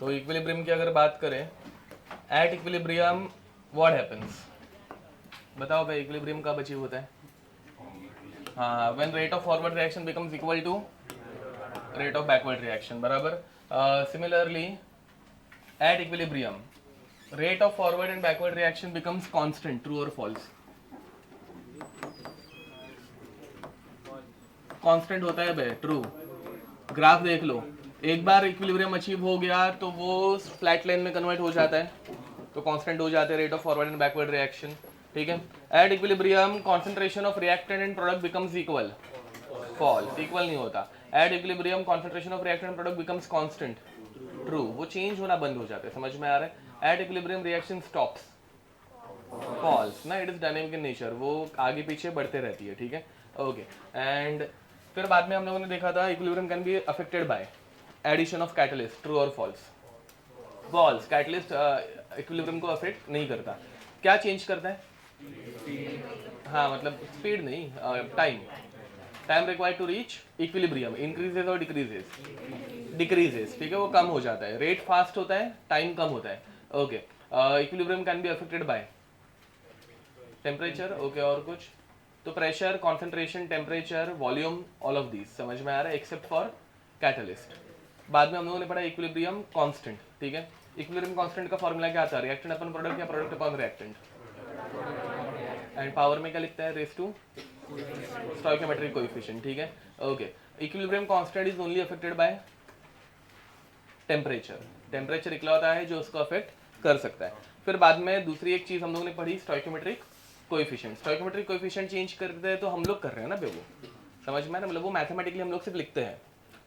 तो इक्विलिब्रियम की अगर बात करें, एट इक्विलिब्रियम व्हाट हैपेंस, बताओ भाई इक्विलिब्रियम कब अचीव होता है? हाँ, when rate of forward reaction becomes equal to rate of backward reaction, बराबर. Similarly at equilibrium rate of forward and backward reaction becomes constant, true और फॉल्स? कांस्टेंट होता है भाई, ट्रू. ग्राफ देख लो, एक बार इक्विलिब्रियम अचीव हो गया तो वो फ्लैट लाइन में कन्वर्ट हो जाता है, तो कांस्टेंट हो जाते हैं rate of forward and backward reaction. ठीक है. At equilibrium concentration of reactant and product becomes equal, false. Equal नहीं होता. At equilibrium concentration of reactant and product becomes constant, true. वो चेंज होना बंद हो जाते हैं, समझ में आ रहा है? At equilibrium reaction stops, false ना, it is dynamic in nature, वो आगे पीछे बढ़ते रहती है. ठीक है. ओके. एंड फिर बाद में हम लोगों ने देखा था equilibrium can be affected by addition of catalyst, true और फॉल्स? फॉल्स. कैटलिस्ट इक्विलिब्रियम को अफेक्ट नहीं करता. क्या चेंज करता है? हाँ, मतलब स्पीड नहीं, time. Time required to reach equilibrium increases और डिक्रीजेज? डिक्रीजेज. ठीक है, वो कम हो जाता है. रेट फास्ट होता है, टाइम कम होता है. Okay. Equilibrium can be affected by temperature. Okay, और कुछ? तो pressure, concentration, temperature, volume, all of these समझ में आ रहा है एक्सेप्ट फॉर कैटलिस्ट. बाद में हम लोगों ने पढ़ा इक्विलिब्रियम कांस्टेंट. ठीक है. इक्विलिब्रियम कांस्टेंट का फॉर्मूला क्या आता है? रिएक्टेंट अपन प्रोडक्ट या product upon reactant. And power में क्या लिखता है? Raise to stoichiometric coefficient. ठीक है. Okay. Equilibrium constant is only affected by temperature. Temperature इकलौता है जो उसको अफेक्ट कर सकता है. फिर बाद में दूसरी एक चीज हम लोगों ने पढ़ी, stoichiometric coefficient. Stoichiometric coefficient change करते हैं तो हम लोग कर रहे हैं ना बेवो, समझ में? मतलब वो मैथमेटिकली हम लोग सिर्फ लिखते हैं,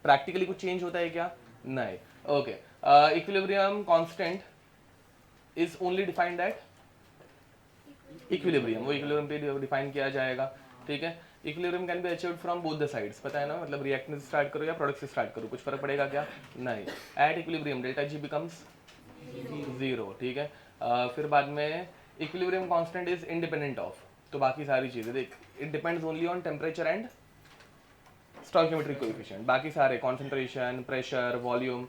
प्रैक्टिकली कुछ चेंज होता है क्या? नहीं. Okay. Equilibrium constant is only defined at equilibrium, वो इक्विलिब्रियम पे डिफाइन किया जाएगा. ठीक है. Equilibrium can be achieved from both the sides, पता है ना, मतलब रिएक्टेंट से स्टार्ट करो या प्रोडक्ट से स्टार्ट करो, कुछ फर्क पड़ेगा क्या? नहीं. At equilibrium delta G becomes zero. ठीक है. फिर बाद में equilibrium constant is independent of, तो बाकी सारी चीजें देख, it depends only on temperature and stoichiometric coefficient. बाकी सारे concentration, pressure, volume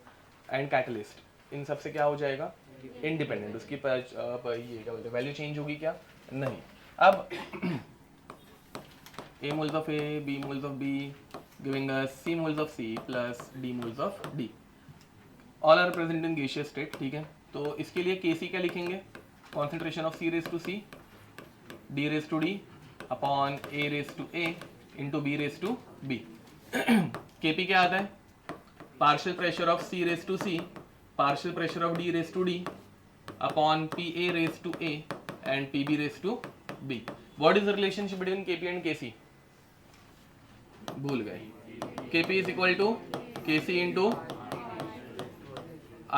and catalyst, इन सब से क्या हो जाएगा? इंडिपेंडेंट. उसकी ये क्या बोलते हैं, वैल्यू चेंज होगी क्या? नहीं. अब A moles of A, B moles of B, giving us C moles of C plus D moles of D. All are present in gaseous state. ठीक है. तो इसके लिए Kc क्या लिखेंगे? Concentration of C raised to C, D raised to D upon A raised to A into B raised to B. Kp क्या आता है? Partial pressure of C raised to C, partial pressure of D raised to D upon Pa raised to A and Pb raised to B. What is the relationship between Kp and Kc? भूल गए. Kp is equal to Kc into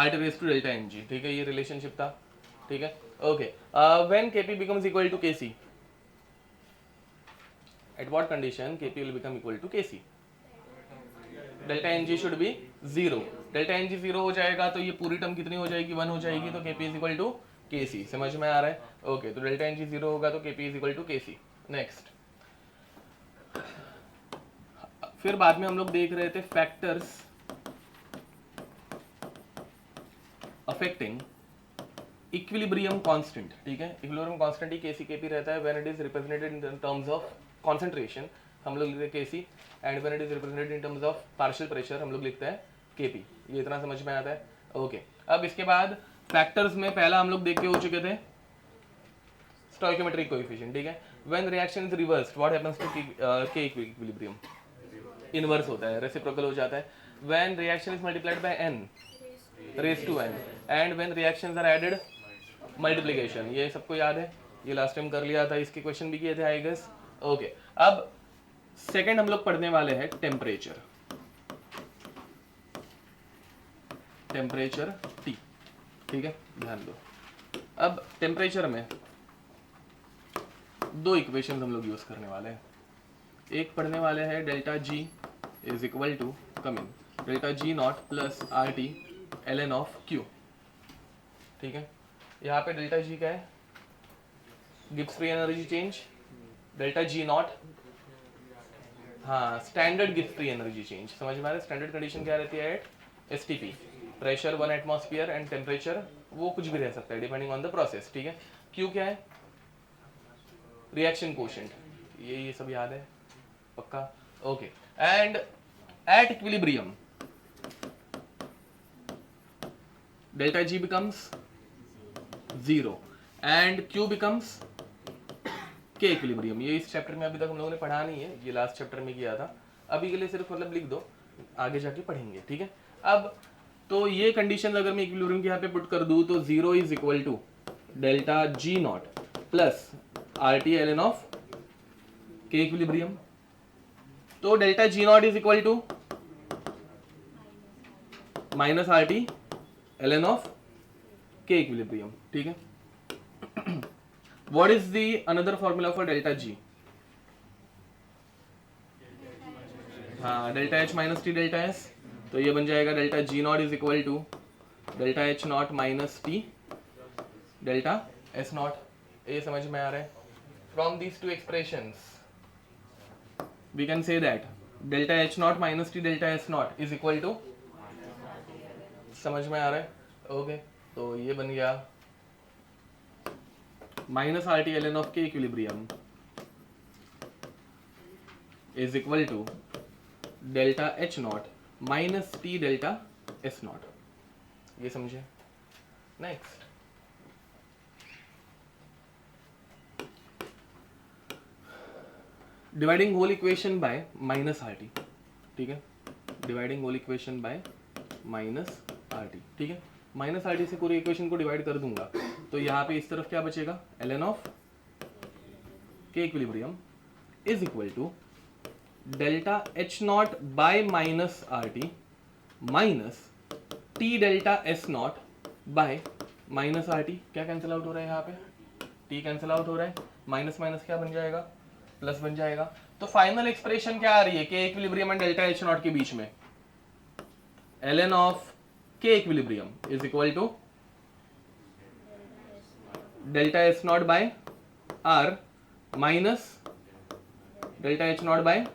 R raised to delta Mg. ठीक है, ये relationship था. ठीक है. Okay. When Kp becomes equal to Kc, at what condition Kp will become equal to Kc? Delta Mg should be 0. Delta Mg 0 हो जाएगा तो ये पूरी टर्म कितनी हो जाएगी? 1 हो जाएगी. तो Kp is equal to Kc. समझ में आ रहा है? ओके. तो डेल्टा Mg 0 होगा तो Kp is equal to Kc. Next. फिर बाद में हम लोग देख रहे थे फैक्टर्स अफेक्टिंग इक्विलिब्रियम कांस्टेंट. ठीक है. इक्विलिब्रियम कांस्टेंट ही Kc Kp रहता है when it is represented in terms of concentration, हम लोग लिखते हैं Kc, and when it is represented in terms of partial pressure, हम लोग लिखते हैं Kp. ये इतना समझ में आता है? ओके. अब इसके बाद फैक्टर्स में पहला हम लोग देख के हो चुके थे स्टोइकियोमेट्रिक कोएफिशिएंट. ठीक है. When reaction is reversed what happens to K equilibrium? Inverse होता है, रेसिप्रोकल हो जाता है. When reaction is multiplied by n raise to n and when reactions are added multiplication. ये सबको याद है, ये लास्ट टाइम कर लिया था, इसके क्वेश्चन भी किए थे आई गेस. ओके. अब सेकंड हम लोग पढ़ने वाले हैं टेम्परेचर. Temperature T. ठीक है, ध्यान दो. अब टेम्परेचर में दो इक्वेशन हम लोग यूज करने वाले हैं. एक पढ़ने वाले हैं delta G is equal to कम इन delta G naught plus RT ln of Q. ठीक है. यहाँ पे डेल्टा G क्या है? Gibbs free energy change. Delta G naught, हाँ, standard Gibbs free energy change. समझ में आ रहा है? स्टैंडर्ड कंडीशन क्या रहती है at STP? Pressure 1 atmosphere and temperature वो कुछ भी रह सकता है डिपेंडिंग ऑन द प्रोसेस, ठीक है। क्यू क्या है? रिएक्शन कोशेंट, ये सब याद है पक्का, okay. And eight equilibrium delta G becomes 0 and Q becomes के इक्विलिब्रियम। ये इस चैप्टर में अभी तक हम लोगों ने पढ़ा नहीं है, ये लास्ट चैप्टर में किया था, अभी के लिए सिर्फ मतलब लिख दो, आगे जाके पढ़ेंगे, ठीक है। अब तो ये कंडीशन अगर मैं इक्विलिब्रियम के यहाँ पे पुट कर दूं तो 0 is equal to delta G naught plus R T L N of K equilibrium. तो delta G naught is equal to minus R T L N of K equilibrium, ठीक है। What is the another formula for delta G? हाँ, delta H minus T delta S, तो ये बन जाएगा delta G naught is equal to delta H naught minus T delta S naught. ये समझ में आ रहा है? From these two expressions we can say that delta H naught minus T delta S naught is equal to, समझ में आ रहा है? ओके, तो ये बन गया minus R T L N of K equilibrium is equal to delta H naught minus T delta S naught. ये समझे? Next, dividing whole equation by minus R T, ठीक है। Dividing whole equation by minus R T, ठीक है। Minus R T से पूरी equation को divide कर दूंगा तो यहाँ पे इस तरफ क्या बचेगा, L N of K equilibrium is equal to delta H naught by minus R T minus T delta S naught by minus R T. क्या कैंसिल आउट हो रहा है यहाँ पे? टी कैंसिल आउट हो रहा है, माइनस माइनस क्या बन जाएगा, प्लस बन जाएगा। तो फाइनल एक्सप्रेशन क्या आ रही है K equilibrium and delta H naught के बीच में? L N of K equilibrium is equal to delta S naught by R minus delta H naught by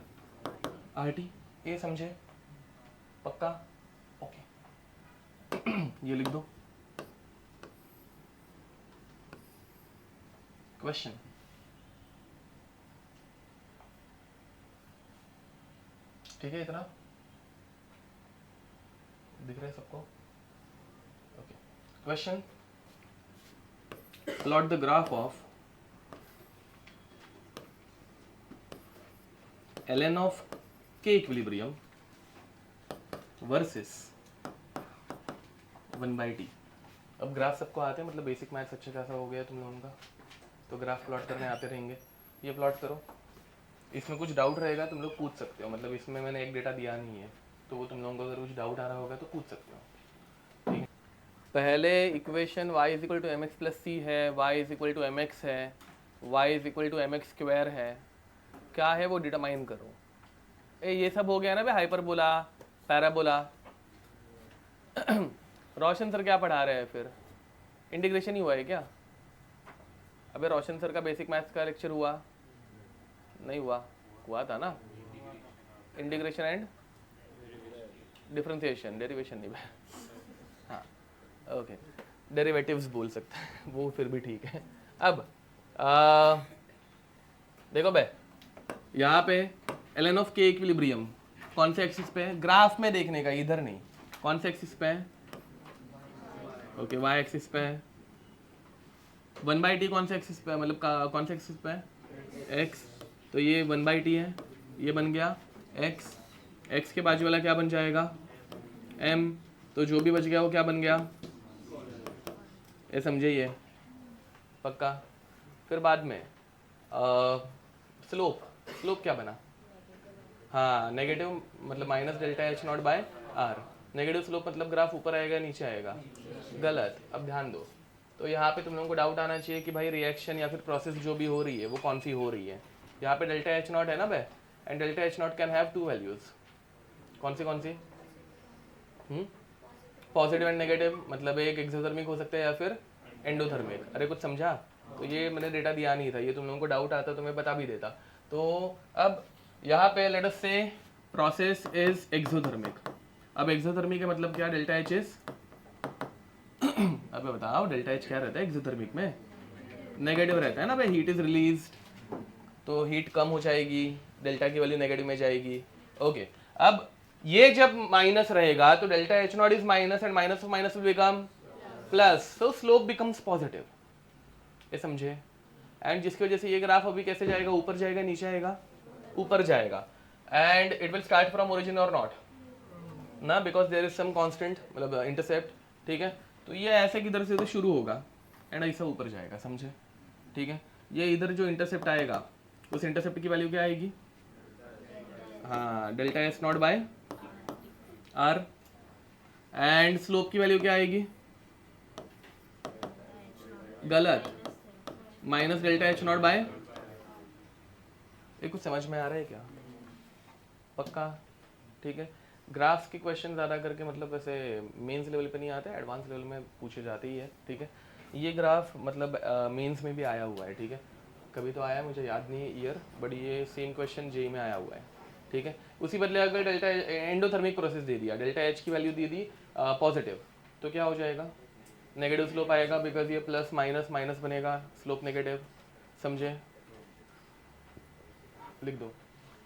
R T. ये समझे? पक्का? ओके ये लिख दो। क्वेश्चन, ठीक है, इतना दिख रहा है सबको? Okay, question, plot the graph of ln of K equilibrium versus 1/t। अब ग्राफ सबको आते हैं, मतलब बेसिक मैथ्स अच्छा खासा हो गया तुम लोगों का, तो ग्राफ प्लॉट करने आते रहेंगे। ये प्लॉट करो, इसमें कुछ डाउट रहेगा तुम लोग पूछ सकते हो, मतलब इसमें मैंने एक डेटा दिया नहीं है तो वो तुम लोगों को अगर कुछ डाउट आ रहा होगा तो पूछ सकते हो, ठीक है। पहले equation y is equal to M X plus C है, y is equal to M X है, y is equal to M X square है, क्या है वो डिटरमाइन करो। ये सब हो गया ना भाई, हाइपरबोला, पैराबोला। रोशन सर क्या पढ़ा रहे हैं फिर? इंटीग्रेशन ही हुआ है क्या? अबे रोशन सर का बेसिक मैथ्स का लेक्चर हुआ नहीं? हुआ था ना, इंटीग्रेशन एंड डिफरेंशिएशन, डेरिवेशन नहीं भाई, हाँ ओके, डेरिवेटिव्स बोल सकते हैं वो फिर भी ठीक है। अब देखो बे, यहाँ पे ln ऑफ के इक्विलिब्रियम कौन से एक्सिस पे है? ग्राफ में देखने का, इधर नहीं। कौन से एक्सिस पे है? ओके, y एक्सिस पे है। 1/t कौन से एक्सिस पे है, मतलब कौन से एक्सिस पे है? x, तो ये 1/t है, ये बन गया x, x के बाजू वाला क्या बन जाएगा? m, तो जो भी बच गया वो क्या बन गया? ये समझे? ये पक्का। फिर बाद में स्लोप क्या बना? हाँ नेगेटिव, मतलब minus delta H naught by R. Negative slope मतलब ग्राफ ऊपर आएगा नीचे आएगा? गलत। अब ध्यान दो, तो यहाँ पे तुम लोगों को डाउट आना चाहिए कि भाई रिएक्शन या फिर प्रोसेस जो भी हो रही है वो कौन सी हो रही है। यहाँ पे डेल्टा एच नॉट है ना बे, and delta H naught can have 2 values. कौन सी? पॉजिटिव एंड नेगेटिव, मतलब एक एक्सोथर्मिक हो सकता है या फिर एंडोथर्मिक। अरे कुछ समझा? तो ये मैंने डेटा दिया नहीं था, ये तुम लोगों को डाउट आता तो मैं बता भी देता। तो अब यहाँ पे लेट अस से प्रोसेस इज एक्सोथर्मिक। अब एक्सोथर्मिक का मतलब क्या? डेल्टा एच इज अबे बताओ डेल्टा एच क्या रहता है एक्सोथर्मिक में? नेगेटिव रहता है ना भाई, हीट इज रिलीज्ड, तो हीट कम हो जाएगी, डेल्टा की वैल्यू नेगेटिव में जाएगी। ओके, अब ये जब माइनस रहेगा तो delta H not is minus and minus of minus will become plus, so slope becomes positive, ये समझे? एंड जिसकी वजह से ये ग्राफ अभी कैसे जाएगा, ऊपर जाएगा नीचे आएगा, ऊपर जाएगा, and it will start from origin और नॉट ना, because there is some constant मतलब इंटरसेप्ट, ठीक है? तो ये ऐसे किधर से शुरू होगा एंड ऐसा ऊपर जाएगा, समझे? ठीक है, ये इधर जो इंटरसेप्ट आएगा उस इंटरसेप्ट की वैल्यू क्या आएगी? हाँ, delta S naught by R, and slope की वैल्यू क्या आएगी? गलत, minus delta H naught by, ये कुछ समझ में आ रहा है क्या? पक्का? ठीक है, ग्राफ्स के क्वेश्चन ज़्यादा करके मतलब वैसे मेंस लेवल पे नहीं आते, एडवांस लेवल में पूछे जाते ही है, ठीक है? ये ग्राफ मतलब मेंस में भी आया हुआ है, ठीक है? कभी तो आया, मुझे याद नहीं है ईयर, बट ये सेम क्वेश्चन जेई में आया हुआ है, ठीक है? उसी बदले अगर डेल्टा एंडोथर्मिक प्रोसेस दे दिया, डेल्टा एच की वैल्यू दे दी पॉजिटिव, तो क्या हो जाएगा? नेगेटिव स्लोप आएगा, बिकॉज ये प्लस माइनस माइनस बनेगा, स्लोप नेगेटिव, समझे? लिख दो।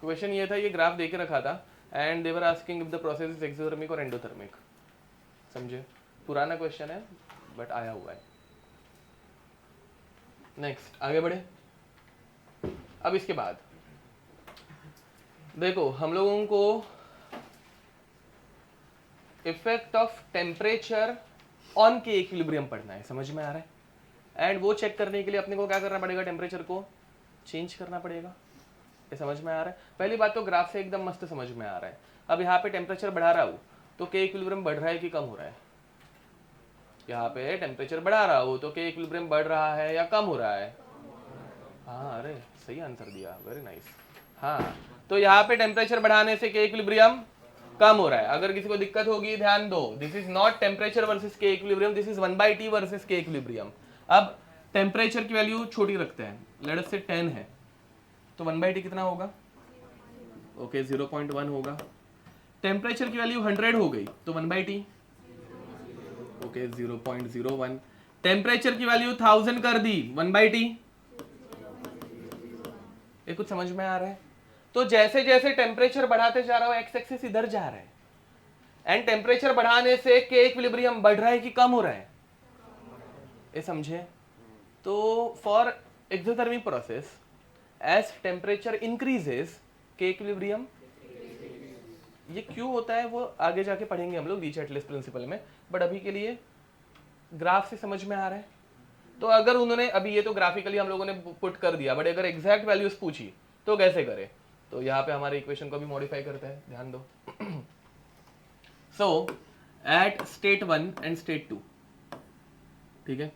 क्वेश्चन ये था, ये ग्राफ दे के रखा था and they were asking if the process is exothermic और एंडोथर्मिक, समझे? पुराना क्वेश्चन है बट आया हुआ है। नेक्स्ट आगे बढ़े। अब इसके बाद देखो, हम लोगों को इफेक्ट ऑफ टेम्परेचर ऑन के इक्विलिब्रियम पढ़ना है, समझ में आ रहा है? एंड वो चेक करने के लिए अपने को क्या करना पड़ेगा? टेम्परेचर को चेंज करना पड़ेगा, ये समझ में आ रहा है? पहली बात तो ग्राफ से एकदम मस्त समझ में आ रहा है। अब यहाँ पे टेम्परेचर बढ़ा रहा हूँ तो के इक्विलिब्रियम बढ़ रहा है कि कम हो रहा है? यहाँ पे टेम्परेचर बढ़ा रहा हूँ तो के इक्विलिब्रियम बढ़ रहा है या कम हो रहा है? हाँ, अरे सही आंसर दिया, वेरी नाइस। हाँ, तो यहाँ पे टेम्परेचर बढ़ाने से के इक्विलिब्रियम कम हो रहा है। अगर किसी को दिक्कत होगी ध्यान दो, this is not temperature versus K equilibrium, this is 1/T versus K equilibrium. अब टेम्परेचर की वैल्यू छोटी रखते हैं, लेट अस से 10 है, तो 1/T कितना होगा? ओके, 0.1 होगा। टेम्परेचर की वैल्यू 100 हो गई तो 1/T, ओके 0.01। टेम्परेचर की वैल्यू 1000 कर दी, 1/T। ये कुछ समझ में आ रहा है? तो जैसे जैसे टेम्परेचर बढ़ाते जा रहा हो, एक्स एक्सिस इधर जा रहा है, एंड टेम्परेचर बढ़ाने से के इक्विलिब्रियम बढ़ रहा है कि कम हो रहा है? ये समझे? तो for exothermic process as temperature increases K equilibrium, ये क्यों होता है वो आगे जाके पढ़ेंगे हम लोग रीचैटलेस प्रिंसिपल में, बट अभी के लिए ग्राफ से समझ में आ रहा है? तो अगर उन्होंने अभी ये तो ग्राफिकली हम लोगों ने पुट कर दिया, बट अगर एग्जैक्ट वैल्यूज पूछी तो कैसे करें? तो यहाँ पे हमारे इक्वेशन को भी मॉडिफाई करते हैं, ध्यान दो। सो एट स्टेट 1 एंड स्टेट 2, ठीक है,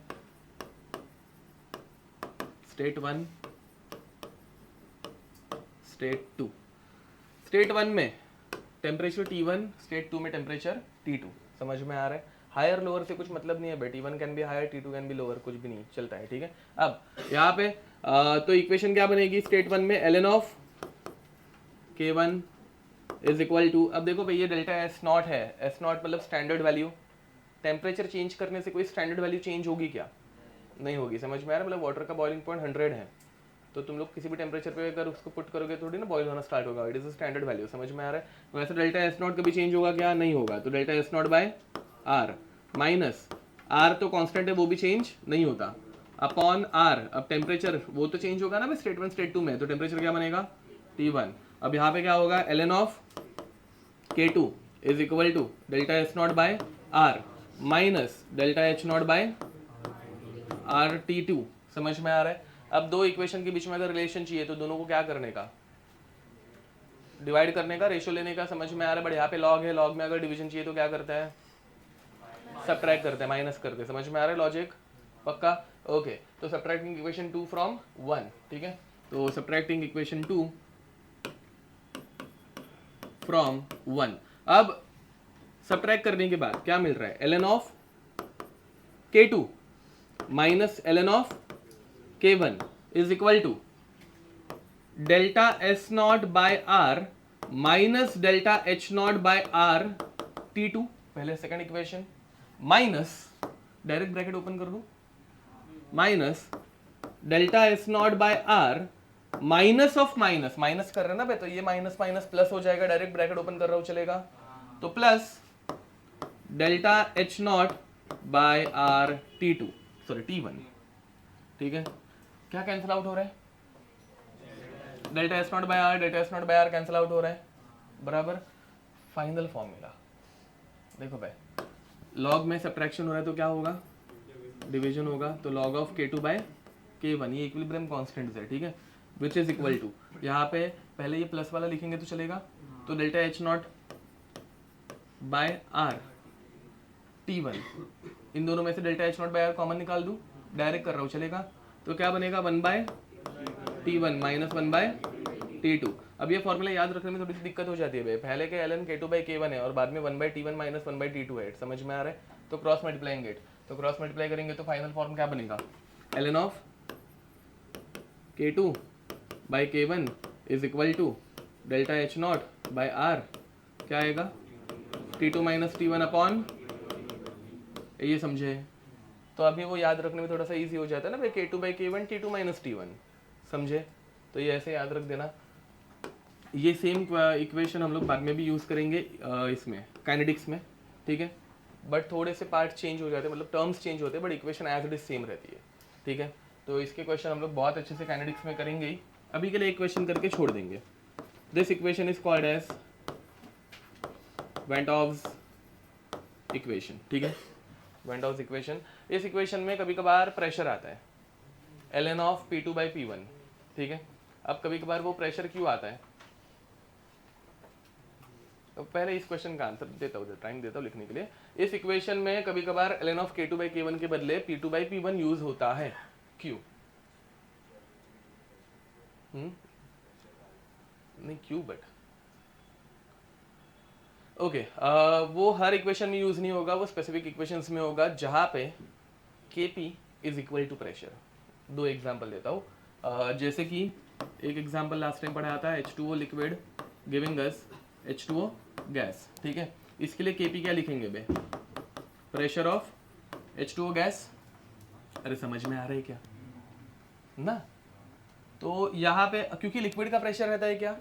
स्टेट 1 स्टेट 2, स्टेट 1 में टेम्परेचर T1, स्टेट 2 में टेम्परेचर T2, समझ में आ रहा है? हायर लोअर से कुछ मतलब नहीं है बेटी, T1 can be higher, T2 can be lower, कुछ भी नहीं चलता है, ठीक है? अब यहाँ पे तो इक्वेशन क्या बनेगी स्टेट 1 में? ln of K1 is equal to, अब देखो भाई ये डेल्टा एस नॉट है, एस नॉट मतलब स्टैंडर्ड वैल्यू, टेम्परेचर चेंज करने से कोई स्टैंडर्ड वैल्यू चेंज होगी क्या? नहीं होगी, समझ में आ रहा है? मतलब वाटर का बॉइलिंग पॉइंट 100 है, तो तुम लोग किसी भी टेम्परेचर पे अगर उसको पुट करोगे थोड़ी ना बॉईल होना स्टार्ट होगा, it is a standard value, समझ में आ रहा है? वैसे डेल्टा एस नॉट कभी चेंज होगा क्या? नहीं होगा, तो delta S naught by R minus R तो कांस्टेंट है, वो भी चेंज नहीं होता, अपॉन आर, अब टेम्परेचर वो तो चेंज होगा ना स्टेट 1 स्टेट 2 में, तो टेम्परेचर क्या बनेगा? T1। अब यहाँ पे क्या होगा? ln of K2 is equal to delta S naught by R minus delta H naught by R T2, समझ में आ रहा है? अब दो इक्वेशन के बीच में अगर रिलेशन चाहिए तो दोनों को क्या करने का? डिवाइड करने का, रेशियो लेने का, समझ में आ रहा है? बट यहाँ पे लॉग है, लॉग में अगर डिवीजन चाहिए तो क्या करता है? सब्ट्रैक्ट करते हैं, माइनस करते हैं, समझ में आ रहा है लॉजिक? पक्का? ओके, तो सब्ट्रैक्टिंग इक्वेशन 2 फ्रॉम 1, ठीक है? तो सब्ट्रैक्टिंग इक्वेशन 2 फ्रॉम 1, अब सब्ट्रैक्ट करने के बाद क्या मिल रहा है? ln of K2 minus ln of K1 is equal to delta S naught by R minus delta H naught by R T2, पहले second equation, minus direct bracket open कर दूं, minus delta S naught by R minus of minus, minus कर रहे हैं ना बे, तो ये minus minus plus हो जाएगा, डायरेक्ट ब्रैकेट ओपन कर रहा हूं चलेगा, तो plus delta H naught by R T2 sorry T1, ठीक है। क्या कैंसिल आउट हो रहा है, delta S naught by R, delta S naught by R cancel out हो रहा है, बराबर फाइनल फॉर्मूला देखो भाई, लॉग में सब्ट्रैक्शन हो रहा है तो क्या होगा, डिवीजन होगा, तो log of K2 by K1, ये इक्विलिब्रियम कांस्टेंट्स है, ठीक है, विच इज इक्वल टू, यहाँ पे पहले ये प्लस वाला लिखेंगे तो चलेगा, तो delta H naught by R T1, इन दोनों में से delta H naught by R common निकाल दूं, डायरेक्ट कर रहा हूँ चलेगा, तो क्या बनेगा 1 bye T1 minus 1 bye T2। अब ये फॉर्मूला याद रखने में थोड़ी सी दिक्कत हो जाती है भाई, पहले के ln K2 बाई K1 है और बाद में 1 by T1 minus 1 by T2 है, समझ में आ रहा है, तो क्रॉस मल्टीप्लाइंग तो क्रॉस मल्टीप्लाई करेंगे तो फाइनल फॉर्म क्या बनेगा, ln of K2 by K1 is equal to delta H naught by R, क्या आएगा T2 माइनस T1 अपॉन, ये समझे, तो अभी वो याद रखने में थोड़ा सा इजी हो जाता है ना भाई, K2 by K1 T2 minus T1, समझे, तो ये ऐसे याद रख देना। ये सेम इक्वेशन हम लोग बाद में भी यूज़ करेंगे इसमें काइनेटिक्स में, ठीक है, बट थोड़े से पार्ट चेंज हो जाते हैं, मतलब टर्म्स चेंज होते हैं, but equation as it is same रहती है, ठीक है, तो इसके क्वेश्चन हम लोग बहुत अच्छे से काइनेटिक्स में करेंगे ही, अभी के लिए एक क्वेश्चन करके छोड़ देंगे। This equation is called as van't टॉव्स इक्वेशन, ठीक है, वेन टॉव्स इक्वेशन। इस इक्वेशन में कभी कभार प्रेशर आता है ln of P2 by P1, ठीक है, अब कभी कभार वो प्रेशर क्यों आता है, तो पहले इस क्वेश्चन का आंसर देता हूँ, टाइम देता हूँ लिखने के लिए। इस इक्वेशन में कभी कभार ln of K2 by K1 के बदले P2 बाई P1 यूज होता है, क्यों, नहीं क्यों बट ओके, वो हर इक्वेशन में यूज नहीं होगा, वो स्पेसिफिक इक्वेशंस में होगा जहां पे Kp is equal to pressure. दो एग्जांपल देता हूँ, जैसे कि एक एग्जांपल लास्ट टाइम पढ़ाया था, H2O liquid giving us H2O gas, ठीक है, इसके लिए Kp क्या लिखेंगे बे, प्रेशर ऑफ H2O गैस, अरे समझ में आ रहा है क्या ना, तो यहाँ पे क्योंकि लिक्विड का प्रेशर रहता है क्या,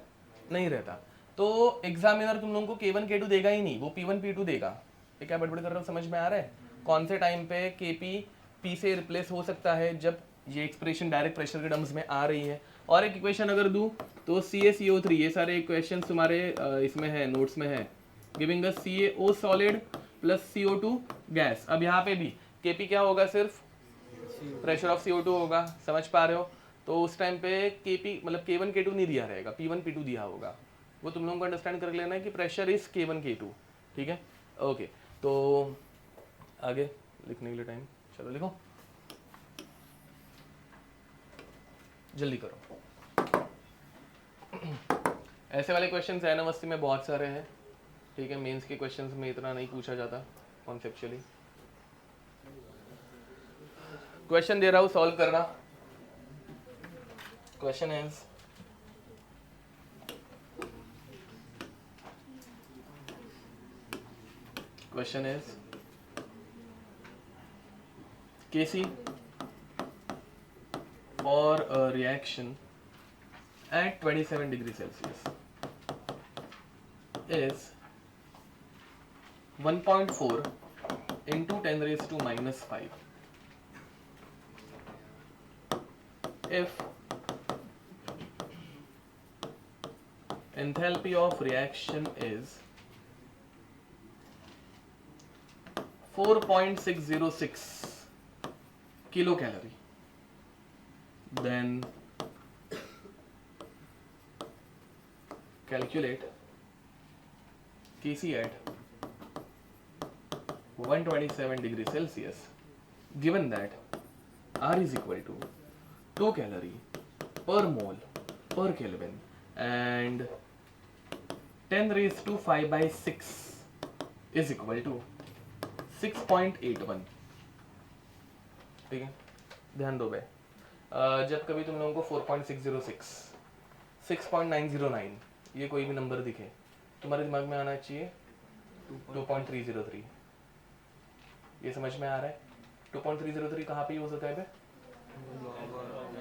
नहीं रहता, तो एग्जामिनर तुम लोगों को K1 K2 देगा ही नहीं, वो P1 P2 देगा, ये क्या बड़बड़ कर रहा हूँ, समझ में आ रहा है, कौन से टाइम पे Kp P से रिप्लेस हो सकता है, जब ये एक्सप्रेशन डायरेक्ट प्रेशर के टर्म्स में आ रही है। और एक इक्वेशन अगर दूं तो CaCO3, ये सारे इक्वेशन तुम्हारे इसमें है, नोट्स में है, giving us CaO solid plus CO2 gas. अब यहाँ पे भी Kp क्या होगा, सिर्फ प्रेशर ऑफ CO2 होगा, समझ पा रहे हो, तो उस टाइम पे Kp मतलब K1 K2 नहीं दिया रहेगा, P1 P2 दिया होगा, वो तुम लोगों को अंडरस्टैंड कर लेना है कि प्रेशर इज K1 K2, ठीक है, ओके, तो आगे लिखने के लिए टाइम, चलो लिखो जल्दी करो। ऐसे वाले क्वेश्चन एनएमएससी में बहुत सारे हैं, ठीक है, मेंस के क्वेश्चंस में इतना नहीं पूछा जाता कॉन्सेप्चुअली। क्वेश्चन दे रहा हूँ, सॉल्व करना। Question is Kc for a reaction at 27 degrees Celsius is 1.4 into 10 raised to minus 5 if enthalpy of reaction is 4.606 kilocalorie, then calculate Kc at 127 degrees Celsius given that R is equal to 2 calorie per mole per Kelvin and 10 raised to 5 by 6 is equal to 6.81, ठीक है, ध्यान दो भाई, जब कभी तुम लोगों को 4.606, 6.909 ये कोई भी नंबर दिखे तुम्हारे दिमाग में आना चाहिए 2.303, ये समझ में आ रहा है, 2.303 कहाँ पे यूज होता है?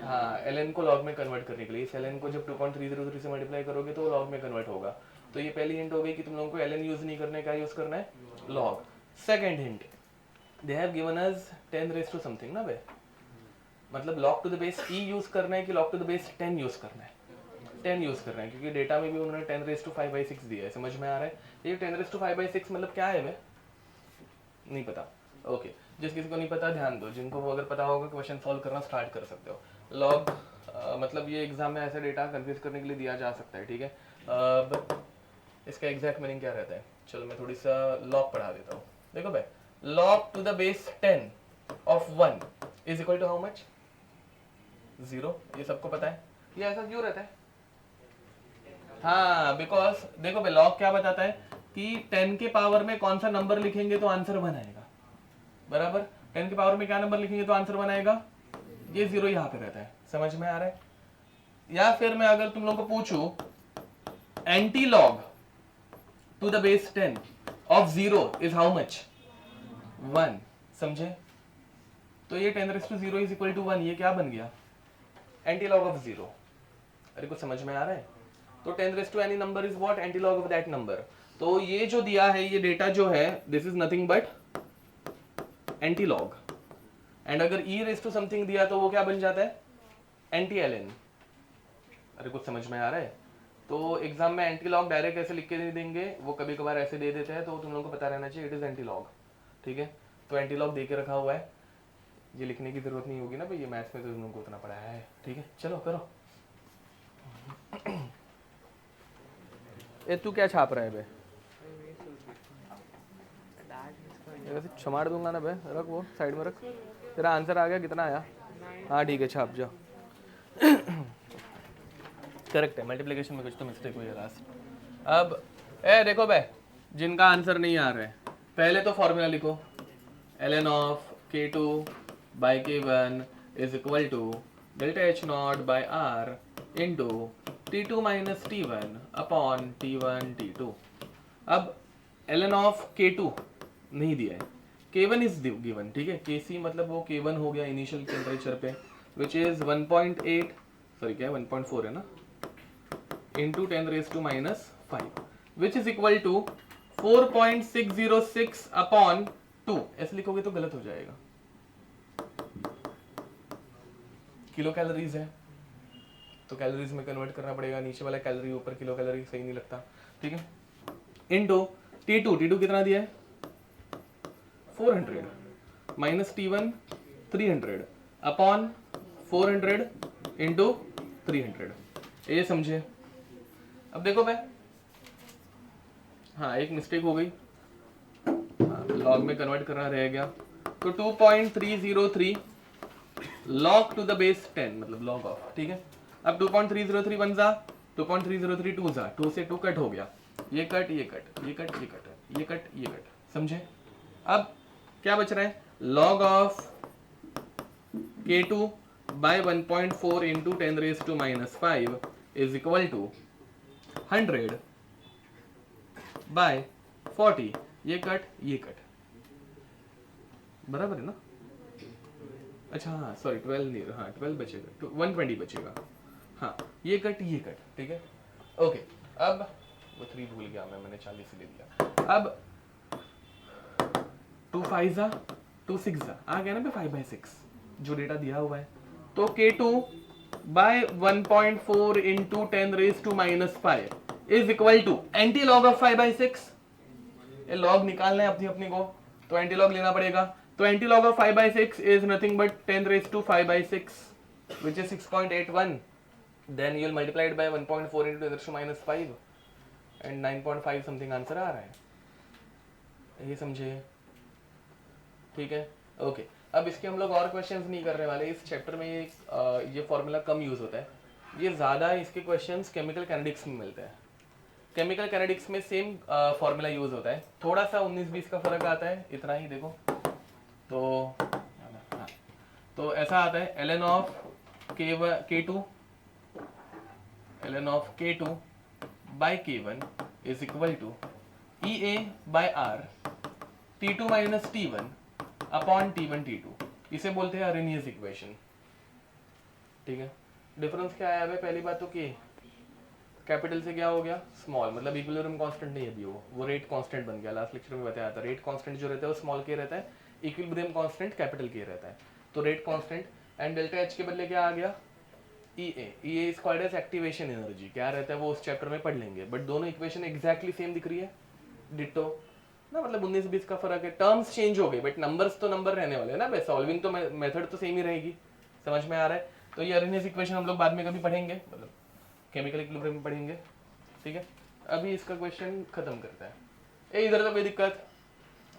हाँ, ln को log में कन्वर्ट करने के लिए। इस ln को जब 2.303 से मल्टीप्लाई करोगे तो log में कन्वर्ट होगा। तो ये पहली हिंट हो गई कि तुम लोगों को ln यूज नहीं करना है, क्या यूज करना है? log। Second hint, they have given us 10 raise to something ना बे, मतलब log to the base e use करना है कि log to the base 10 use करना है? 10 यूज करना है, क्योंकि डेटा में भी उन्होंने 10 रेज टू 5/6 दिया है। समझ में आ रहा है? ये 10 रेज टू 5/6 मतलब क्या है बे? नहीं पता। ओके, जिस किसी को नहीं पता ध्यान दो, जिनको वो अगर पता होगा क्वेश्चन सॉल्व करना स्टार्ट कर सकते हो। लॉग मतलब ये एग्जाम में ऐसा डेटा कंफ्यूज करने के लिए दिया जा सकता है, ठीक है। अब इसका एग्जैक्ट मीनिंग क्या रहता है? चलो मैं थोड़ी सा लॉग पढ़ा देता हूँ। देखो भाई, log to the base 10 of 1 is equal to how much? 0। ये सबको पता है। ये ऐसा क्यों रहता है? हाँ, बिकॉज देखो भाई, लॉग क्या बताता है कि 10 के पावर में कौन सा नंबर लिखेंगे तो आंसर 1 आएगा, बराबर। 10 के पावर में क्या नंबर लिखेंगे तो आंसर 1 आएगा? ये 0 यहाँ पे रहता है। समझ में आ रहा है? या फिर मैं अगर तुम लोगों को पूछूं anti log to the base 10 of 0 is how much? 1। समझे? तो ये 10⁻0 इज इक्वल टू 1, ये क्या बन गया? Anti log of 0। अरे कुछ समझ में आ रहा है? तो 10 to any number is what? Anti log of that number. तो ये जो दिया है, ये डेटा जो है, this is nothing but anti log. And अगर e रेज टू समथिंग दिया तो वो क्या बन जाता है? Anti ln। अरे कुछ समझ में आ रहा है? तो एग्जाम में एंटी लॉग डायरेक्ट ऐसे लिख के नहीं देंगे, वो कभी कभार ऐसे दे देते हैं, तो तुम लोगों को पता रहना चाहिए इट इज एंटी लॉग, ठीक है। तो एंटी लॉग दे के रखा हुआ है, ये लिखने की जरूरत नहीं होगी ना भाई, ये मैथ्स में तो तुम लोगों को उतना पढ़ाया है, ठीक है। चलो करो। ए तू क्या छाप रहा है बे? वैसे छमाड़ दूंगा ना बे, रख वो साइड में रख। तेरा आंसर आ गया? कितना आया? हाँ ठीक है, छाप जाओ। करेक्ट है, मल्टीप्लिकेशन में कुछ तो मिस्टेक हुई है लास्ट। अब देखो बे, जिनका आंसर नहीं आ रहा है, पहले तो फॉर्मूला लिखो, ln of k2 by k1 is equal to delta h naught by r into t2 minus t1 upon t1 t2। अब ln ऑफ k2 नहीं दिया है, k1 इज गिवन, ठीक है। kc मतलब वो k1 हो गया इनिशियल टेम्परेचर पे, विच इज 1.8, सॉरी क्या है, 1.4 है ना, into 10⁻⁻5 which is equal to 4.606 upon 2। ऐसे लिखोगे तो गलत हो जाएगा, किलो कैलोरीज है तो कैलोरीज में कन्वर्ट करना पड़ेगा, नीचे वाला कैलोरी ऊपर किलो कैलोरी, सही नहीं लगता, ठीक है। इंटू t2 कितना दिया है? 400 माइनस t1 300 अपॉन 400 इंटू 300। ये समझे? अब देखो भाई, हाँ एक मिस्टेक हो गई, लॉग में कन्वर्ट करना रह गया। तो 2.303 लॉग टू द बेस 10 मतलब लॉग ऑफ, ठीक है। अब 2.303 बन जा, 2.303 2 जा, 2 से 2 कट हो गया, ये कट ये कट ये कट ये कट ये कट ये कट, समझे? अब क्या बच रहा है? Log of k2 by 1.4 into 10⁻⁻5 is equal to 100 by 40, ये कट ये कट, बराबर है ना? अच्छा हाँ सॉरी 12 नहीं, हाँ 12 बचेगा, 120 बचेगा, हाँ ये कट ये कट, ठीक है। ओके, अब वो 3 भूल गया मैंने 40 ले दिया। अब 2 5 जा 2 6 जा, आ गया ना पे 5/6 जो डेटा दिया हुआ है। तो k2 by 1.4 into 10⁻⁻5 is equal to anti log of 5/6। ये लॉग निकालना है अपनी अपनी को, तो एंटी लॉग लेना पड़ेगा। तो anti log of 5/6 is nothing but 10⁻5/6 which is 6.81, then you'll multiply it by 1.4 into 10⁻⁻5 and 9.5 something answer आ रहा है, ये समझे? ठीक है, ओके। अब इसके हम लोग और क्वेश्चंस नहीं करने वाले, इस चैप्टर में ये फॉर्मूला कम यूज होता है, ये ज़्यादा इसके क्वेश्चंस केमिकल कैनेटिक्स में मिलते हैं। केमिकल कैनेटिक्स में सेम फॉर्मूला यूज होता है, थोड़ा सा 19-20 का फर्क आता है, इतना ही देखो। तो हाँ, तो ऐसा आता है ln of k2 by k1 is equal to EA by R t2 minus t1 upon T1 T2, इसे बोलते हैं अरेनियस इक्वेशन। ठीक है, डिफरेंस क्या आया है पहली बात तो कि कैपिटल से क्या हो गया स्मॉल, मतलब इक्विलिब्रियम कांस्टेंट नहीं है अभी, वो रेट कांस्टेंट बन गया। लास्ट लेक्चर में बताया था रेट कांस्टेंट जो रहता है वो स्मॉल के रहता है, इक्विलिब्रियम कांस्टेंट कैपिटल के रहता है। तो rate constant and delta H के बदले क्या आ गया E A is called as activation energy. क्या रहता है वो उस चैप्टर में पढ़ लेंगे, बट दोनों इक्वेशन एग्जैक्टली सेम दिख रही है, डिटो ना, मतलब 19-20 का फर्क है, टर्म्स चेंज हो गए बट नंबर्स तो नंबर रहने वाले हैं ना, सॉल्विंग तो मेथड तो सेम ही रहेगी। समझ में आ रहा है? तो ये अरेनियस इक्वेशन हम लोग बाद में कभी पढ़ेंगे, मतलब केमिकल इक्विलिब्रियम में पढ़ेंगे। ठीक है, अभी इसका क्वेश्चन खत्म करता है। इधर तो कोई दिक्कत,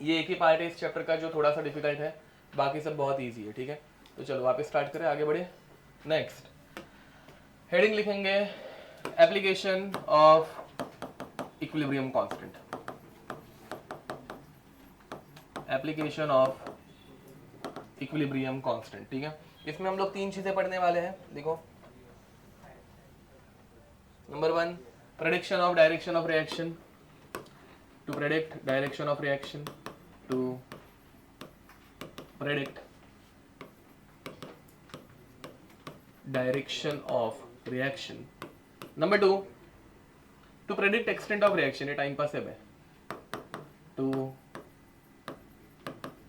ये एक ही पार्ट है इस चैप्टर का जो थोड़ा सा डिफिकल्ट है, बाकी सब बहुत ईजी है। ठीक है, तो चलो वापस स्टार्ट करें, आगे बढ़े। नेक्स्ट हेडिंग लिखेंगे application of equilibrium constant, application of equilibrium constant. ठीक है, इसमें हम लोग 3 चीजें पढ़ने वाले हैं। देखो, number 1 prediction of direction of reaction, to predict direction of reaction, to predict direction of reaction. Number 2 to predict extent of reaction, ये टाइम पास है, to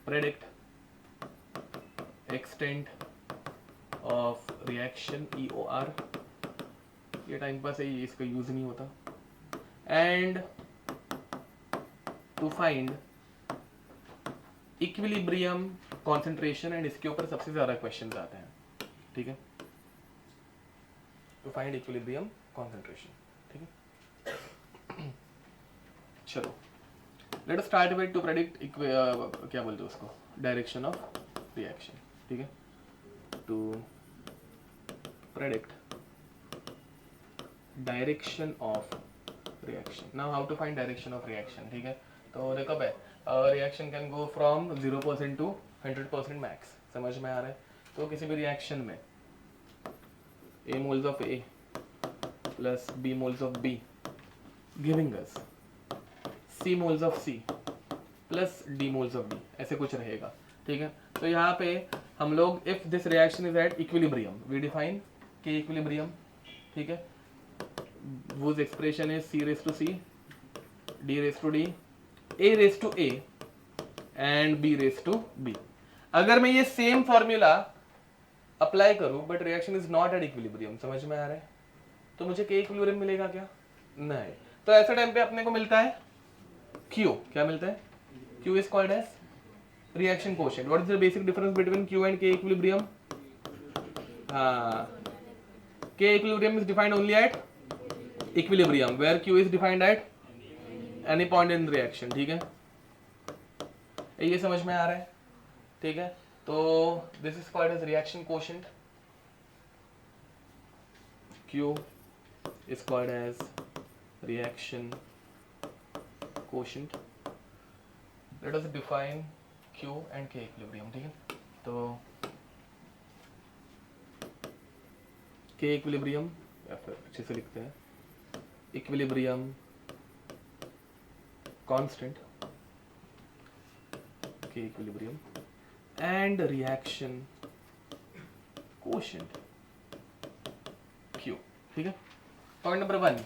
predict extent of reaction, EOR, ये टाइम पास है, ये इसका use नहीं होता। And to find equilibrium concentration, and इसके ऊपर सबसे ज्यादा क्वेश्चंस आते हैं। ठीक है, टू फाइंड इक्विलिब्रियम कॉन्सेंट्रेशन। ठीक है, चलो let us start with to predict क्या बोलते हैं उसको, डायरेक्शन ऑफ रिएक्शन। ठीक है, to predict direction of reaction. Now how to find direction of reaction. ठीक है, तो देखो भाई reaction can go from 0% to 100% max. समझ में आ रहा है? तो किसी भी रिएक्शन में A moles of A plus B moles of B giving us C moles of C plus D moles of D, ऐसे कुछ रहेगा। ठीक है, तो यहाँ पे हम लोग if this reaction is at equilibrium we define K equilibrium। ठीक है, whose expression is C raised to C, D raised to D, A raised to A and B raised to B। अगर मैं ये सेम फॉर्मूला अप्लाई करूं but reaction is not at equilibrium, समझ में आ रहा है, तो मुझे के इक्विलिब्रियम मिलेगा क्या? नहीं। तो ऐसे टाइम पे अपने को मिलता है Q। क्या मिलता है? Q is called as reaction coefficient. What is the basic difference between Q and K equilibrium? हाँ, K equilibrium is defined only at equilibrium where Q is defined at any point in reaction. ठीक है, ये समझ में आ रहा है? ठीक है, तो this is called as reaction coefficient. Q is called as reaction quotient. Let us define Q and K equilibrium। ठीक है, तो K equilibrium या फिर अच्छे से लिखते हैं equilibrium constant, K equilibrium and reaction quotient Q। ठीक है, पॉइंट नंबर 1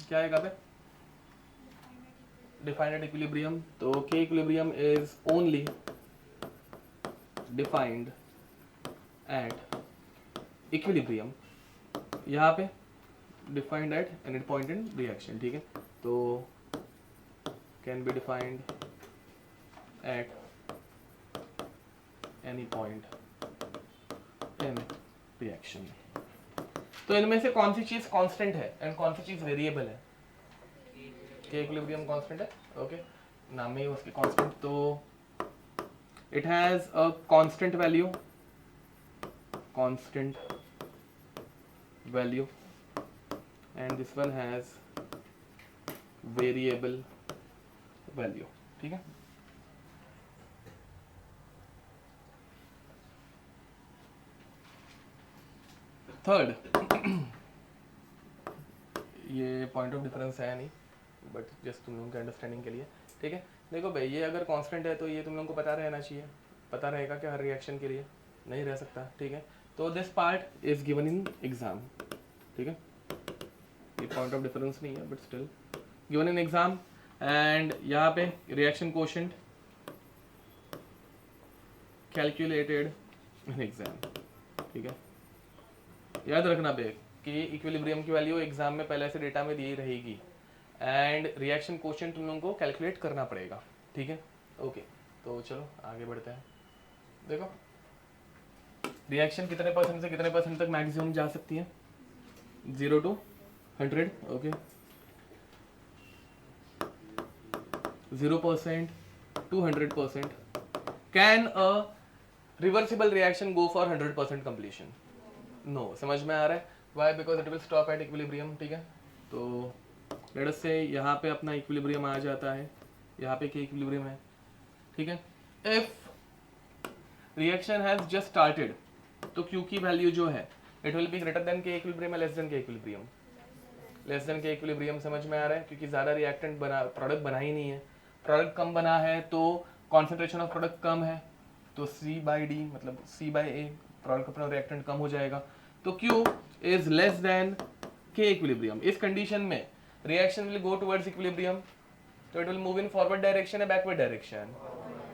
क्या आएगा पे? Defined at equilibrium. तो के equilibrium is only defined at equilibrium, यहाँ पे defined at any point in reaction. ठीक है, तो can be defined at any point in reaction. तो इनमें से कौन सी चीज कांस्टेंट है एंड कौन सी चीज वेरिएबल है? के इक्विलिब्रियम कांस्टेंट है। ओके, नाम में ही उसके कांस्टेंट, तो it has a constant value and this one has variable value. ठीक है, थर्ड, ये पॉइंट ऑफ डिफरेंस है नहीं, बट जस्ट तुम लोगों के अंडरस्टैंडिंग के लिए। ठीक है, देखो भाई, ये अगर कांस्टेंट है तो ये तुम लोगों को पता रहना चाहिए। पता रहेगा क्या हर रिएक्शन के लिए? नहीं रह सकता, ठीक है। तो this part is given in exam, ठीक है, ये पॉइंट ऑफ डिफरेंस नहीं है but still given in exam. And यहाँ पे reaction quotient calculated in exam, ठीक है। याद रखना बे कि इक्विलिब्रियम की वैल्यू एग्जाम में पहले से डेटा में दी रहेगी एंड रिएक्शन कोशेंट तुम लोगों को कैलकुलेट करना पड़ेगा, ठीक है। ओके, तो चलो आगे बढ़ते हैं। देखो रिएक्शन कितने परसेंट से कितने परसेंट तक मैक्सिमम जा सकती है? 0 to 100, okay. 0% to 100%. Can a reversible reaction go for 100% completion? No. समझ में आ रहा है? Why? Because it will stop at equilibrium, ठीक है। तो let us say यहाँ पे अपना equilibrium आ जाता है, यहाँ पे क्या equilibrium है, ठीक है। If reaction has just started, तो Q की वैल्यू जो है it will be greater than K equilibrium या less than K equilibrium? Less than के इक्विलिब्रियम, समझ में आ रहा है, क्योंकि ज़्यादा रिएक्टेंट बना, प्रोडक्ट बना ही नहीं है। प्रोडक्ट कम बना है तो कॉन्सेंट्रेशन ऑफ प्रोडक्ट कम है, तो C/D मतलब C/A, प्रोडक्ट अपना रिएक्टेंट कम हो जाएगा। तो Q is less than K equilibrium. इस कंडीशन में reaction will go towards equilibrium, तो it will move in forward direction या बैकवर्ड डायरेक्शन?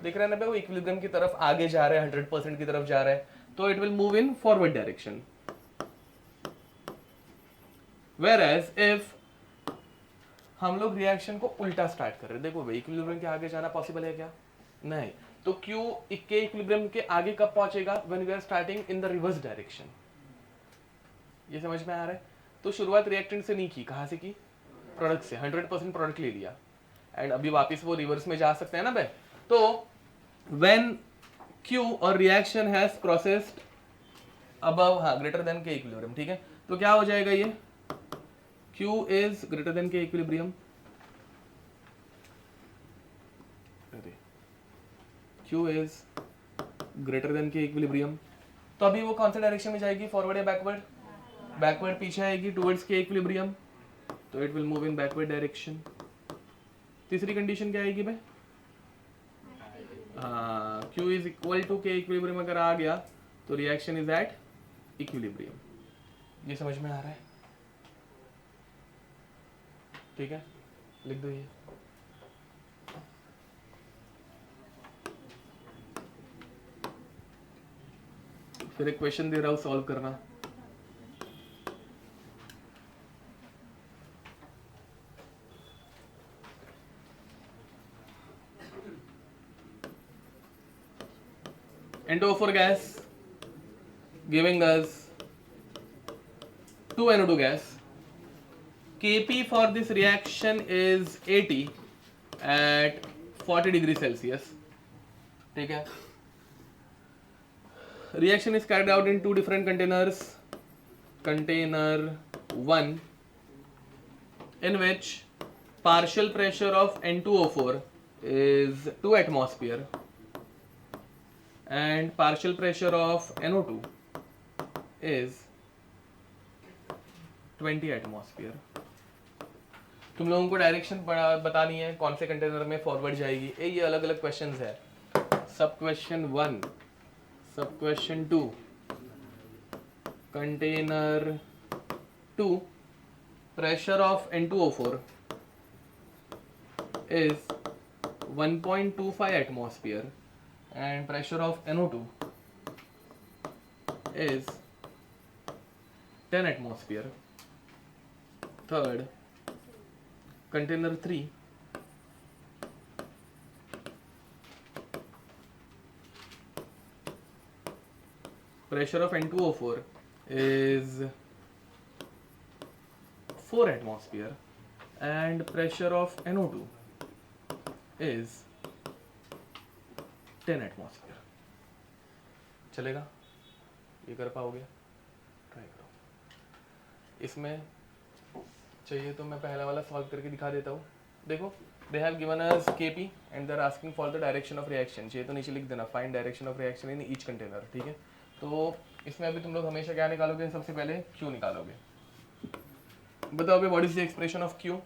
दिख रहा है ना भाई, वो इक्विलिब्रियम की तरफ आगे जा रहा है, 100% की तरफ जा रहा है, तो it will move in forward direction. Whereas if हम लोग रिएक्शन को उल्टा स्टार्ट कर रहे हैं, देखो भाई इक्विलिब्रियम के आगे जाना पॉसिबल है क्या? नहीं। तो Q के इक्विलिब्रियम के आगे कब पहुंचेगा? When we are starting in the reverse direction. ये समझ में आ रहा है? तो शुरुआत रिएक्टेंट से नहीं की, कहाँ से की? प्रोडक्ट से। 100% प्रोडक्ट ले लिया एंड अभी वापस वो रिवर्स में जा सकते हैं ना भाई। तो व्हेन Q और रिएक्शन हैज प्रोसेस्ड अबव, हाँ, ग्रेटर देन के इक्विलिब्रियम, ठीक है। तो क्या हो जाएगा ये? Q is greater than K equilibrium. Q is greater than K equilibrium. तो अभी वो कौन से डायरेक्शन में जाएगी, फॉरवर्ड या बैकवर्ड? बैकवर्ड पीछे आएगी टुवर्ड्स K equilibrium, तो it will move in backward direction. तीसरी कंडीशन क्या आएगी भाई? हाँ, Q is equal to K equilibrium अगर आ गया तो रिएक्शन इज एट इक्विलिब्रियम। ये समझ में आ रहा है? ठीक है, लिख दो ये। फिर एक क्वेश्चन दे रहा हूं, सॉल्व करना। N2O4 gas giving us 2NO2 gas. Kp for this reaction is 80 at 40 degrees Celsius. ठीक है। Reaction is carried out in two different containers. Container 1, in which partial pressure of N2O4 is 2 atmosphere and partial pressure of NO2 is 20 atmosphere. तुम लोगों को direction बतानी है कौन से container में फॉरवर्ड जाएगी। ये अलग अलग क्वेश्चंस है। सब क्वेश्चन 1, सब question 2, container 2, pressure of N2O4 is 1.25 atmosphere and pressure of NO2 is 10 atmosphere. Third, container 3, pressure of N2O4 is 4 atmosphere and pressure of NO2 is 10 atmosphere. चलेगा? ये कर पाओगे? ट्राई करो। इसमें चाहिए तो मैं पहला वाला सॉल्व करके दिखा देता हूँ। देखो, they have given us Kp and they are asking for the direction of reaction. चाहिए तो नीचे लिख देना, find direction of reaction in each container, ठीक है। तो इसमें अभी तुम लोग हमेशा क्या निकालोगे? सबसे पहले Q निकालोगे। बताओ what is the expression of Q?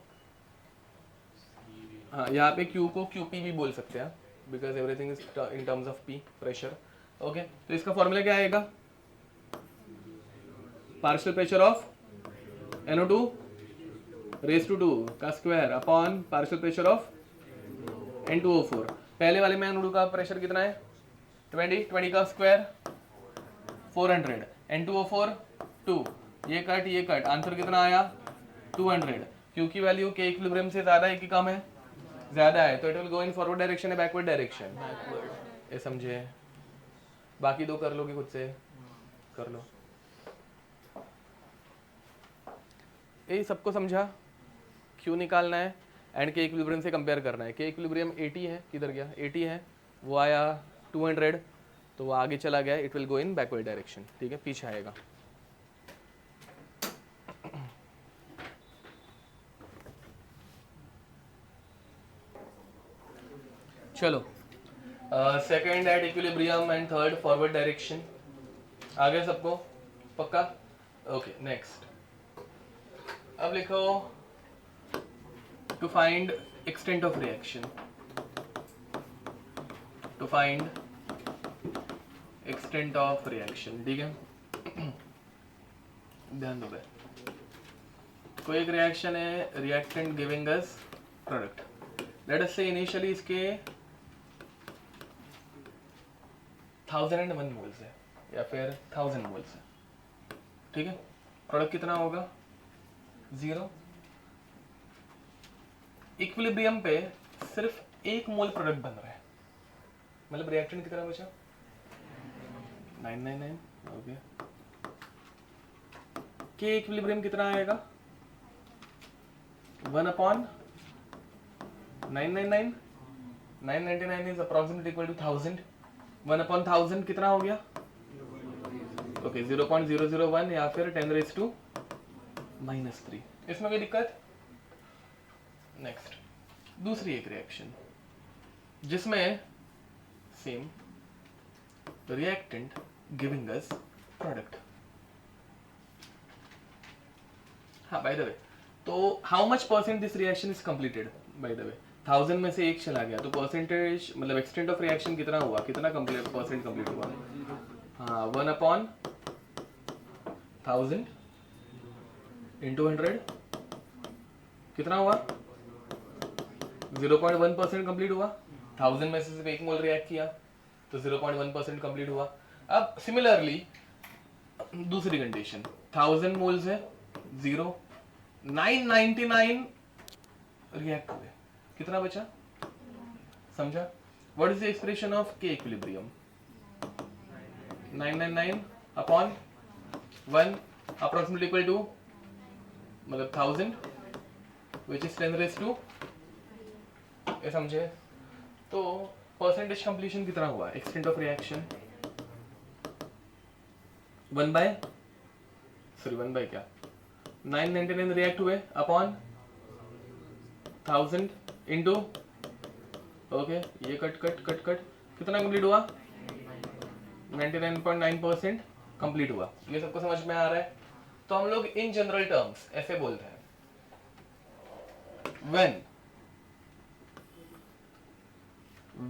हाँ, यहाँ पे Q को QP भी बोल सकते हैं, because everything is in terms of P, pressure. Okay, तो इसका फॉर्मूला क्या आएगा? Partial pressure of NO2 raise to 2 का square upon partial pressure of N2O4. पहले वाले में NO2 का प्रेशर कितना है? 20 का स्क्वायर 400, N2O4 2, ये कट, आंसर कितना आया? 200. क्यू की वैल्यू के इक्विलिब्रियम से ज्यादा है कि कम है? ज्यादा है, तो it will go in forward direction या बैकवर्ड डायरेक्शन? ये समझे. बाकी दो कर लोगे खुद से, कर लो. यही सबको समझा? क्यू निकालना है एंड के इक्विलिब्रियम से कंपेयर करना है. के इक्विलिब्रियम 80 है, किधर गया? 80 है, वो आया 200, तो वो आगे चला गया. It will go in backward direction. ठीक है, पीछे आएगा. चलो, second at equilibrium and third forward direction. आ गया सबको? पक्का? Okay, next. अब लिखो to find extent of reaction. To find extent of reaction. ठीक है, ध्यान दो भाई. कोई एक रिएक्शन है, reactant giving us product. Let us say initially इसके 1001 मोल्स है या फिर 1000 मोल्स है. ठीक है, प्रोडक्ट कितना होगा? 0. इक्विलिब्रियम पे सिर्फ 1 मोल प्रोडक्ट बन रहा है, मतलब रिएक्टेंट कितना बचा? 999. ओके, के इक्विलिब्रियम कितना आएगा? 1/999. 999 इज अप्रोक्सीमेटली इक्वल टू 1000. 1/1000 कितना हो गया? ओके, 0.001 या फिर 10⁻⁻3. इसमें कोई दिक्कत? नेक्स्ट, दूसरी एक रिएक्शन जिसमें same reactant giving us product. हाँ, बाय द वे, तो how much percent this reaction is completed? Bye the वे, 1000 में से 1 चला गया, तो परसेंटेज मतलब एक्सटेंट ऑफ रिएक्शन कितना हुआ? कितना कंप्लीट परसेंट कंप्लीट हुआ? हाँ, 1/1000 इंटू 100 कितना हुआ? 0.1% कंप्लीट हुआ. 1000 में से सिर्फ 1 मोल रिएक्ट किया, तो 0.1% कंप्लीट हुआ. अब सिमिलरली दूसरी कंडीशन, 1000 मोल्स है, 0, 999 रिएक्ट हुए, कितना बचा? समझा? What is the expression of K equilibrium? 999 upon 1 approximately equal to मतलब 1000 which is 10⁻². ये समझे? तो परसेंटेज कंप्लीशन कितना हुआ? एक्सटेंट ऑफ रिएक्शन 1 बाय क्या 999 रिएक्ट हुए अपॉन 1000 इंटू, ओके, ये कट कितना कंप्लीट हुआ? 99.9% कंप्लीट हुआ. ये सबको समझ में आ रहा है? तो हम लोग इन जनरल टर्म्स ऐसे बोलते हैं, when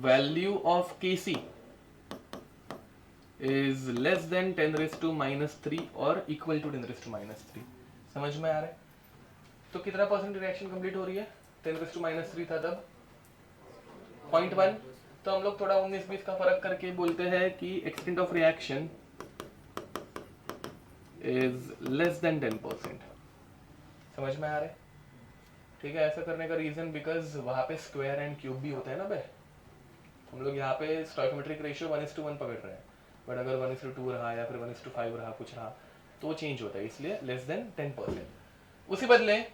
value of Kc is less than 10⁻³ और equal to 10⁻³. समझ में आ रहा है? तो कितना परसेंट रिएक्शन कंप्लीट हो रही है? 10⁻³ था तब 0.1. तो हम लोग थोड़ा 19-20 का फर्क करके बोलते हैं कि extent of reaction is less then 10%. समझ में आ रहा है? ठीक है, ऐसा करने का रीजन बिकॉज वहां पे स्क्वायर एंड क्यूब भी होता है ना बे. हम लोग यहाँ पे स्टोइकोमेट्रिक रेशियो 1:1 पकड़ रहे हैं, बट अगर 1:2 रहा या फिर 1:5 रहा, कुछ रहा, तो चेंज होता है, इसलिए लेस देन 10%. उसी बदले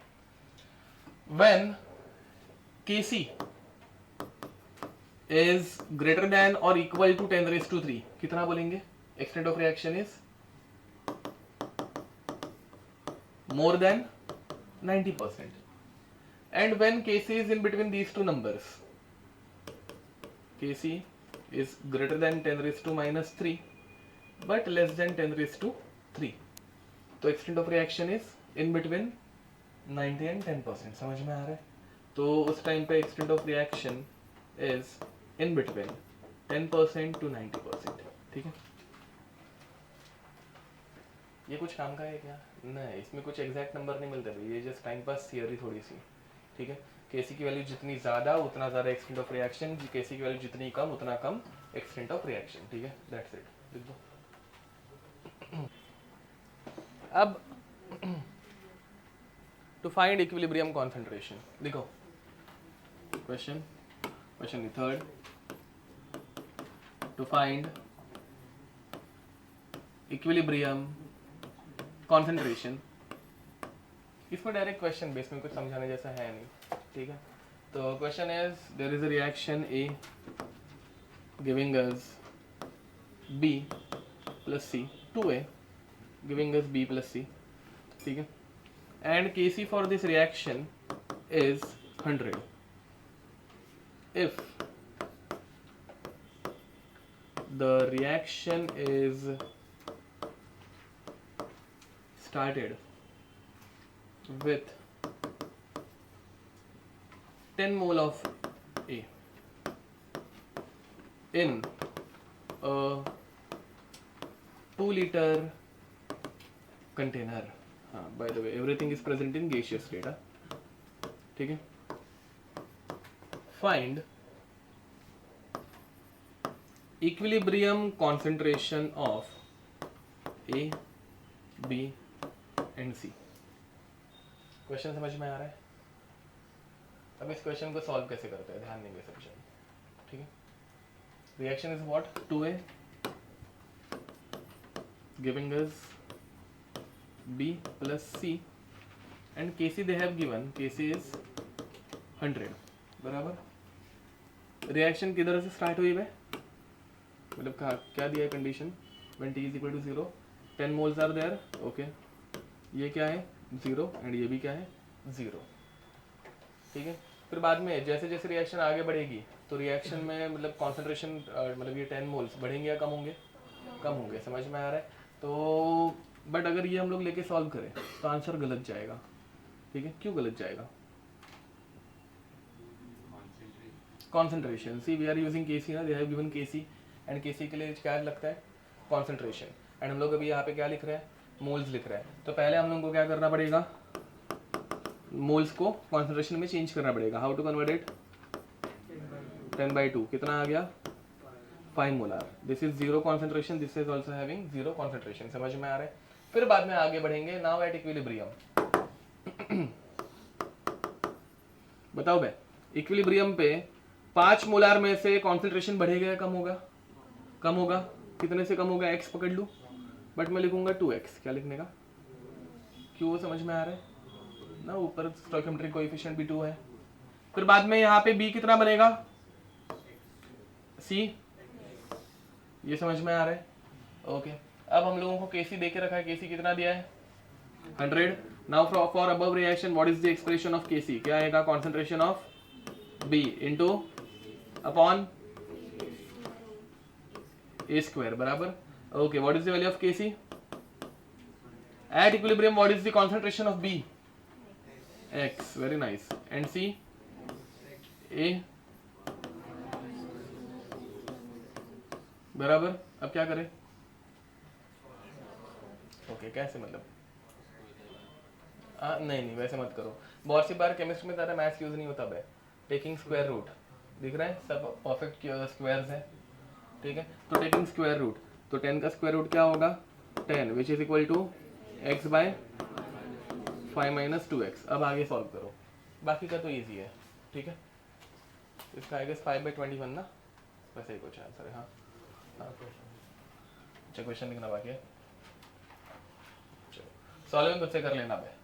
when Kc is greater than or equal to 10⁻³ कितना बोलेंगे? Extent of reaction is more than 90%. And when Kc is in between these two numbers, Kc is greater than 10⁻³ but less than 10⁻³. तो extent of reaction is in between 90 and 10%. समझ में आ रहा है? तो उस टाइम पे extent of reaction is in between 10% to 90%, ठीक है। ये कुछ काम का है क्या? नहीं, इसमें कुछ एग्जैक्ट नंबर नहीं मिलते भाई, ये जस्ट टाइम पास थियरी थोड़ी सी, ठीक है। केसी की वैल्यू जितनी ज़्यादा उतना ज़्यादा एक्सटेंट ऑफ रिएक्शन, केसी की वैल्यू जितनी कम उतना कम एक्सटेंट ऑफ रिएक्शन, ठीक है। दैट्स इट, लिख दो। अब टू फाइंड इक्विलिब्रियम कॉन्सेंट्रेशन, देखो question third, to find equilibrium concentration. इसमें डायरेक्ट क्वेश्चन बेस में कुछ समझाने जैसा है नहीं, ठीक है। तो question is there is a reaction A giving us B plus C, 2A giving us B plus C, ठीक है। And Kc for this reaction is 100 if the reaction is started with 10 mole of A in a 2-liter container. By the way, everything is present in gaseous state, ठीक है। Find equilibrium concentration of A, B and C. Question समझ में आ रहा है? अब इस question को सॉल्व कैसे करते हैं, ध्यान देंगे सब, ठीक है। Reaction is what, 2A giving us B plus C and Kc they have given, Kc is 100, बराबर। रिएक्शन किधर से स्टार्ट हुई है, मतलब क्या दिया है condition, when T is equal to 0, 10 moles are there, okay. ये क्या है 0 एंड ये भी क्या है 0, ठीक है। फिर बाद में जैसे जैसे रिएक्शन आगे बढ़ेगी तो रिएक्शन में मतलब कॉन्सेंट्रेशन मतलब ये 10 मोल्स बढ़ेंगे या कम होंगे, कम होंगे, समझ में आ रहा है। तो बट अगर ये हम लोग लेके सॉल्व करें तो आंसर गलत जाएगा, ठीक है। क्यों गलत जाएगा, concentration, see we are using Kc ना, they have given Kc and Kc के लिए क्या लगता है कॉन्सेंट्रेशन, एंड हम लोग अभी यहाँ पे क्या लिख रहे हैं, मोल्स लिख रहे हैं। तो पहले हम लोग को क्या करना पड़ेगा, मोल्स को कॉन्सेंट्रेशन में चेंज करना पड़ेगा। हाउ टू कन्वर्ट इट, 10/2 कितना आ गया 5 molar. This is 0 concentration, this is also having 0 concentration, समझ में आ रहा है। फिर बाद में आगे बढ़ेंगे, नाउ एट इक्विलिब्रियम। बताओ भाई, इक्विलिब्रियम पे 5 मोलार में से कॉन्सेंट्रेशन बढ़ेगा या कम होगा, कम होगा। कितने से कम होगा, x पकड़ लूं, बट मैं लिखूंगा 2x, क्या लिखने का, क्यों, समझ में आ रहा है ना, ऊपर स्टोइकियोमेट्रिक कोएफिशिएंट भी 2 है। फिर बाद में यहाँ पे b कितना बनेगा, c, ये समझ में आ रहा है, ओके। अब हम लोगों को Kc दे के रखा है, Kc कितना दिया है 100। Now for above reaction what is the expression of Kc, क्या आएगा, concentration of B into upon A square, बराबर, okay. What is the value of Kc at equilibrium, what is the concentration of B, x, very nice, and C A, बराबर। अब क्या करें, okay, कैसे मतलब, नहीं वैसे मत करो, बहुत सी बार केमिस्ट्री में ज़्यादा मैथ्स यूज नहीं होता है। टेकिंग स्क्वायर रूट, दिख रहा है सब परफेक्ट स्क्वायर्स है, ठीक है। तो टेकिंग स्क्वायर रूट, तो 10 का स्क्वायर रूट क्या होगा 10, which is equal to x by 5 minus 2x। अब आगे सॉल्व करो, बाकी का तो ईजी है, ठीक है। इसका आएगा 5/21 ना, वैसे ही कुछ आंसर है, हाँ। अच्छा, क्वेश्चन लिखना बाकी है, चलो सॉल्विंग खुद से कर लेना भाई।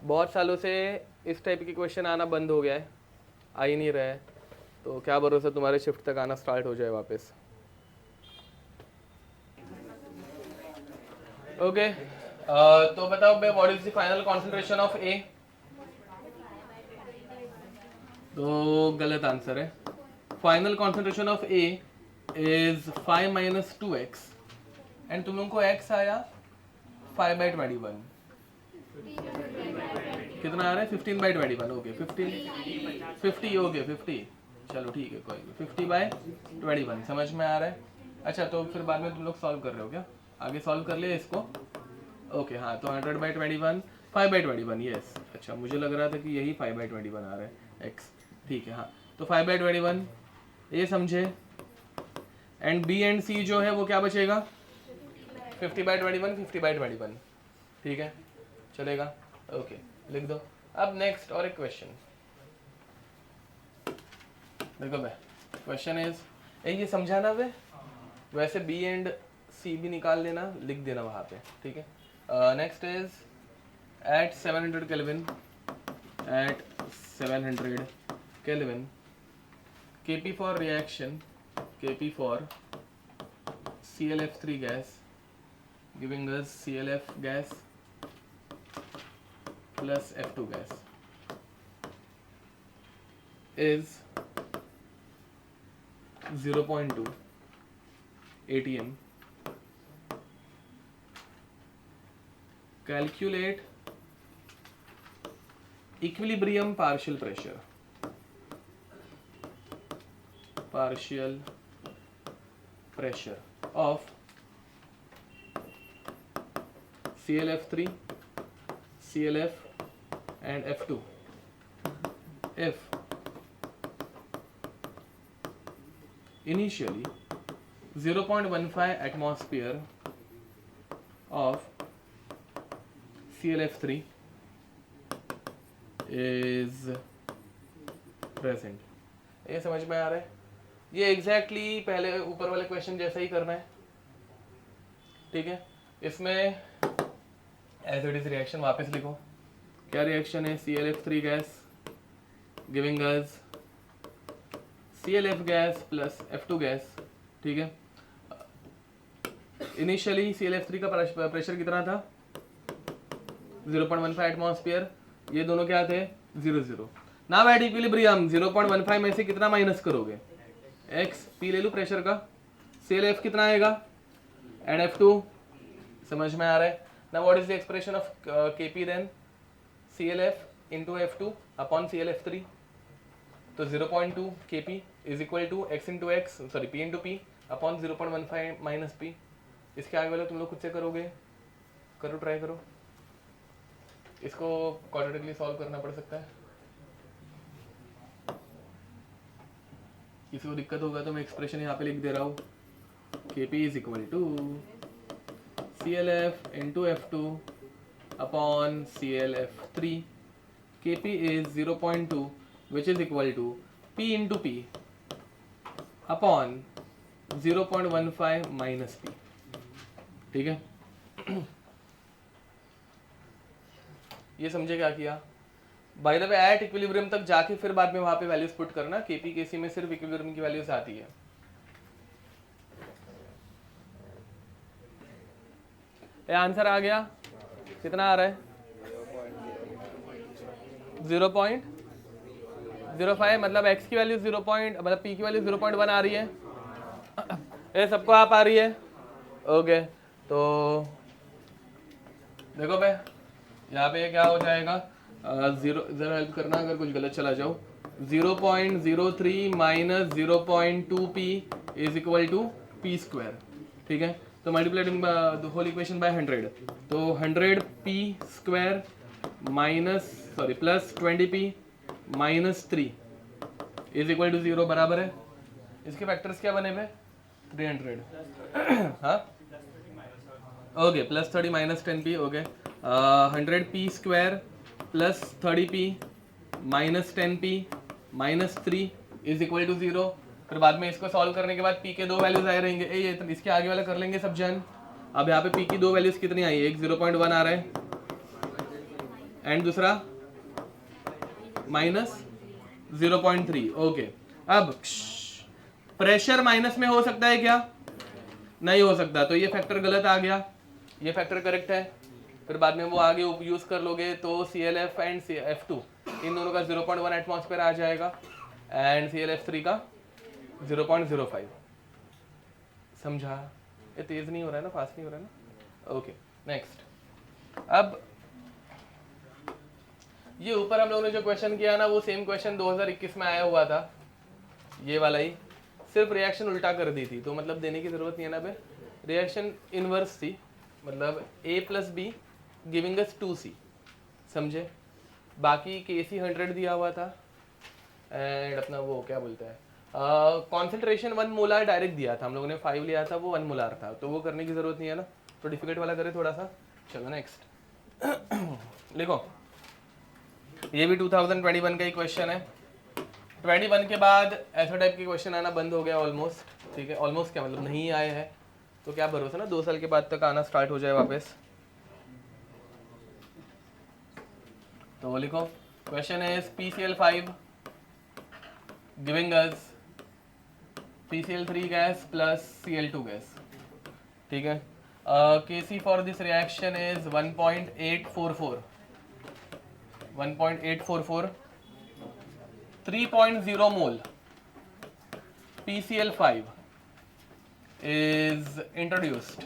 बहुत सालों से इस टाइप के क्वेश्चन आना बंद हो गया है, आ ही नहीं रहा है, तो क्या भरोसा तुम्हारे शिफ्ट तक आना स्टार्ट हो जाए वापस। ओके, तो बताओ भाई, what is the final concentration of A, तो गलत आंसर है। Final concentration of A is 5 minus 2x, and तुम लोगों को x आया 5/21 कितना आ रहा है? 15/21 ओके 50 ओके 50 चलो ठीक है कोई नहीं 50/21 समझ में आ रहा है। अच्छा तो फिर बाद में तुम लोग सॉल्व कर रहे हो क्या? आगे सॉल्व कर लिया इसको ओके हाँ तो 100/21 5/21 यस। अच्छा मुझे लग रहा था कि यही 5/21 आ रहा है x ठीक है हाँ तो 5/21 ये समझे। एंड बी एंड सी जो है वो क्या बचेगा? 50/21 50/21 ठीक है चलेगा ओके लिख दो। अब नेक्स्ट और एक क्वेश्चन देखो भाई क्वेश्चन इज ये समझाना वे वैसे बी एंड सी भी निकाल लेना लिख देना वहाँ पे ठीक है। Next is at 700 Kelvin Kp for reaction Kp for ClF3 gas giving us ClF gas plus F2 gas is 0.2 atm. Calculate equilibrium partial pressure of ClF3 ClF and F2 if initially 0.15 atmosphere of ClF3 is present। ये समझ में आ रहा है? ये exactly पहले ऊपर वाले क्वेश्चन जैसा ही करना है ठीक है। इसमें एज इट इज रिएक्शन वापस लिखो। क्या रिएक्शन है? ClF3 गैस गिविंग अस ClF gas plus F2 gas ठीक है। इनिशियली ClF3 का प्रेशर कितना था? 0.15 एटमॉस्फेयर। ये दोनों क्या थे? 0 नाउ एट इक्विलिब्रियम 0.15 में से कितना माइनस करोगे? x p ले लो प्रेशर का। ClF कितना आएगा? एंड F2 समझ में आ रहा है ना? What is the expression of Kp then? ClF into F2 upon ClF3 तो 0.2 Kp is equal to x into x sorry p into p upon 0.15 minus p। इसके आगे वाला तुम लोग खुद से करोगे, करो ट्राई करो। इसको क्वाड्रेटिकली सॉल्व करना पड़ सकता है। किसी को दिक्कत होगा तो मैं एक्सप्रेशन यहाँ पे लिख दे रहा हूँ। Kp is equal to ClF into F2 upon ClF3। Kp is 0.2 which is equal to P into P upon 0.15 minus P ठीक है। ये समझे क्या किया? By the way at equilibrium तक जाके फिर बाद में वहां पे वैल्यूज पुट करना। Kp Kc में सिर्फ इक्विलिब्रियम की वैल्यूज आती है। ये आंसर आ गया। कितना आ रहा है? 0.05 मतलब x की वैल्यू 0. मतलब p की वैल्यू 0.1 आ रही है। ये सबको आप आ रही है ओके। तो देखो भाई यहाँ पे क्या हो जाएगा? जीरो जरा हेल्प करना अगर कुछ गलत चला जाओ। 0.03 minus 0.2 p is equal to p square ठीक है। तो मल्टीप्लाइड होल इक्वेशन बाय 100 तो 100 p square minus sorry plus 20 p minus 3 is equal to 0 बराबर है। इसके फैक्टर्स क्या बने हुए? 300 हाँ okay plus 30 minus 10p okay 100 p square plus 30p minus 10p minus 3 is equal to 0। फिर बाद में इसको सॉल्व करने के बाद p के दो वैल्यूज आए रहेंगे। ये इसके आगे वाला कर लेंगे सब जन। अब यहाँ पे p की दो वैल्यूज कितनी आई? एक 0.1 आ रहा है एंड दूसरा माइनस 0.3 ओके। अब प्रेशर माइनस में हो सकता है क्या? नहीं हो सकता। तो ये फैक्टर गलत आ गया, ये फैक्टर करेक्ट है। फिर बाद में वो आगे यूज कर लोगे तो ClF एंड F2 इन दोनों का 0.1 एटमॉस्फेयर आ जाएगा एंड ClF3 का 0.05। समझा? ये तेज नहीं हो रहा है ना, फास्ट नहीं हो रहा है ना ओके। नेक्स्ट अब ये ऊपर हम लोगों ने जो क्वेश्चन किया ना, वो सेम क्वेश्चन 2021 में आया हुआ था, ये वाला ही, सिर्फ रिएक्शन उल्टा कर दी थी, तो मतलब देने की जरूरत नहीं है ना बे, रिएक्शन इनवर्स थी, मतलब A + B giving us 2C, समझे। बाकी KC 100 दिया हुआ था, एंड अपना वो क्या बोलते हैं, कॉन्सेंट्रेशन 1 मोलार डायरेक्ट दिया था हम लोगों ने, 5 लिया था, वो 1 मोलार था, तो वो करने की जरूरत नहीं है ना, तो डिफिकल्ट वाला करे थोड़ा सा। चलो नेक्स्ट लिखो, ये भी 2021 का ही क्वेश्चन है। 21 के बाद ऐसा टाइप के क्वेश्चन आना बंद हो गया ऑलमोस्ट, ठीक है, ऑलमोस्ट क्या मतलब नहीं आए हैं, तो क्या भरोसा ना 2 साल के बाद तक आना स्टार्ट हो जाए वापस। तो लिखो, question is PCl5 giving us PCl3 gas plus Cl2 gas, ठीक है। Kc for this reaction is 1.844, 3.0 mole PCl5 is introduced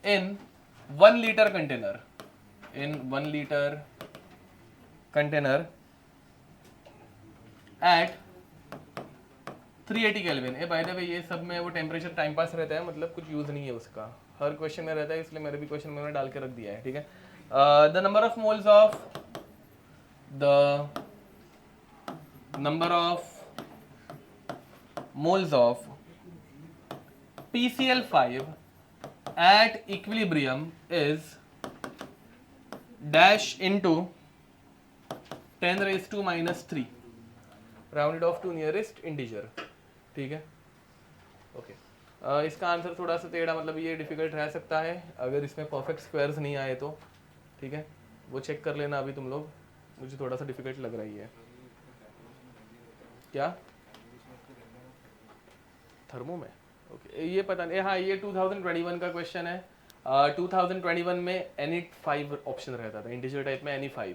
in 1 liter container, at 380 kelvin. A bye the वे ये सब में वो टेम्परेचर टाइम पास रहता है, मतलब कुछ यूज नहीं है उसका, हर क्वेश्चन में रहता है, इसलिए मेरे भी क्वेश्चन में मैंने डाल के रख दिया है, ठीक है। The number of moles of PCl5 at equilibrium is dash into 10⁻⁻3 rounded off to nearest integer, ठीक है, ओके। इसका आंसर थोड़ा सा टेढ़ा, मतलब ये डिफिकल्ट रह सकता है अगर इसमें परफेक्ट स्क्वायर्स नहीं आए तो, ठीक है, वो चेक कर लेना अभी तुम लोग, मुझे थोड़ा सा डिफिकल्ट लग रही है। क्या थर्मो में, ओके, ये पता नहीं, हाँ ये 2021 का क्वेश्चन है। 2021 में Any5 ऑप्शन रहता था, इंटीजर टाइप में Any5,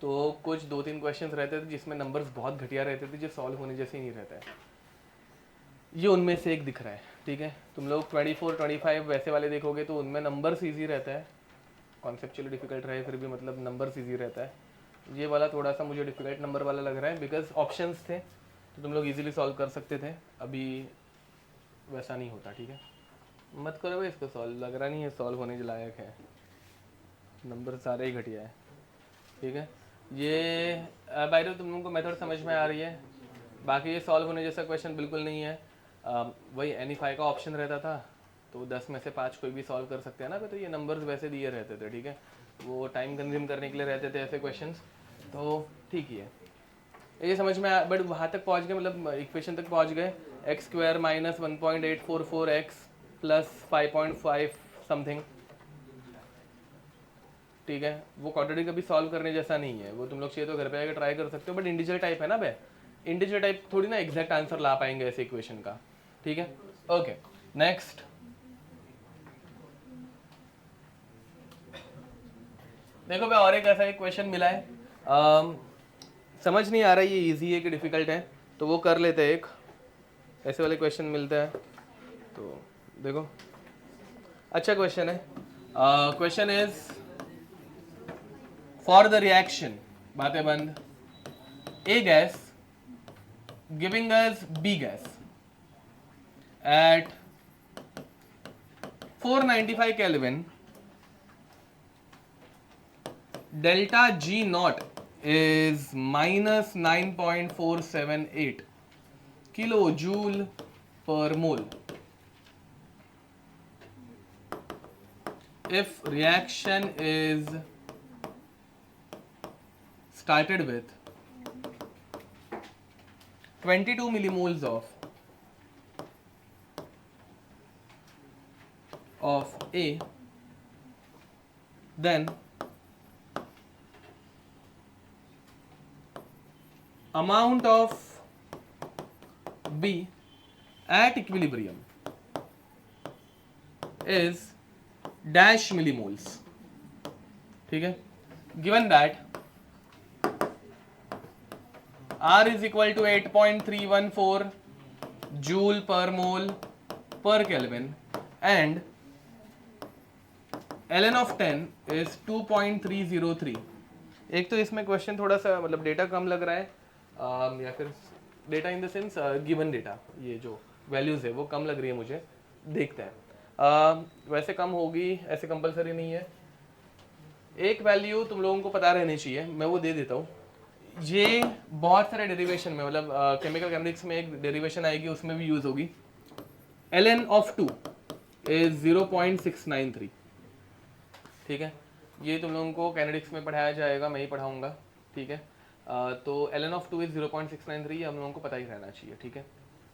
तो कुछ 2-3 क्वेश्चंस रहते थे जिसमें नंबर्स बहुत घटिया रहते थे, जो सॉल्व होने जैसे ही नहीं रहता है, ये उनमें से एक दिख रहा है, ठीक है। तुम लोग 24-25 वैसे वाले देखोगे तो उनमें नंबर्स ईजी रहता है, कॉन्सेप्चुअली डिफिकल्ट रहे फिर भी मतलब नंबर्स ईजी रहता है। ये वाला थोड़ा सा मुझे डिफिकल्ट नंबर वाला लग रहा है, बिकॉज ऑप्शंस थे तो तुम लोग इजीली सॉल्व कर सकते थे, अभी वैसा नहीं होता, ठीक है। मत करो भाई इसको सॉल्व, लग रहा नहीं है सॉल्व होने के लायक है, नंबर सारे ही घटिया है, ठीक है। ये बाय द वे तुम लोगों को मेथड समझ में आ रही है, बाकी ये सॉल्व होने जैसा क्वेश्चन बिल्कुल नहीं है। वही Any5 का ऑप्शन रहता था, तो 10 में से 5 कोई भी सॉल्व कर सकते हैं ना, तो ये नंबर्स वैसे दिए रहते थे, ठीक है, वो टाइम कंज्यूम करने के लिए रहते थे ऐसे क्वेश्चंस, तो ठीक ही है, ये समझ में आया। बट वहाँ तक पहुँच गए, मतलब इक्वेशन तक पहुँच गए, x² - 1.844x + 5.5 समथिंग, ठीक है। वो क्वाड्रेटिक कभी सॉल्व करने जैसा नहीं है, वो तुम लोग चाहिए तो घर पे आकर ट्राई कर सकते हो, बट इंटीजर टाइप है ना बे, इंटीजर टाइप थोड़ी ना एग्जैक्ट आंसर ला पाएंगे ऐसे इक्वेशन का, ठीक है। ओके नेक्स्ट, देखो भाई और एक ऐसा एक क्वेश्चन मिला है, समझ नहीं आ रहा ये इजी है कि डिफिकल्ट है, तो वो कर लेते हैं, एक ऐसे वाले क्वेश्चन मिलता है, तो देखो अच्छा क्वेश्चन है। Question is for the reaction, बातें बंद, A gas giving us B gas at 495 Kelvin, delta G naught is -9.478 kilojoule per mole. If reaction is started with 22 millimoles of A, then amount of B at equilibrium is dash millimoles, ठीक है। Given that R is equal to 8.314 joule per mole per Kelvin and ln of 10 is 2.303। एक तो इसमें question थोड़ा सा मतलब data कम लग रहा है, या फिर data in the sense given data, ये जो वैल्यूज़ है वो कम लग रही है मुझे, देखते हैं। वैसे कम होगी ऐसे कंपलसरी नहीं है। एक वैल्यू तुम लोगों को पता रहनी चाहिए, मैं वो दे देता हूँ। ये बहुत सारे डेरिवेशन में मतलब केमिकल केमिक्स में एक डेरिवेशन आएगी, उसमें भी यूज़ होगी। ln of 2 is 0.693। ठीक है, ये तुम लोगों को कैनेडिक्स में पढ़ाया जाएगा, मैं ही पढ़ाऊंगा। ठीक है, तो ln ऑफ 2 इज 0.693, हम लोगों को पता ही रहना चाहिए। ठीक है,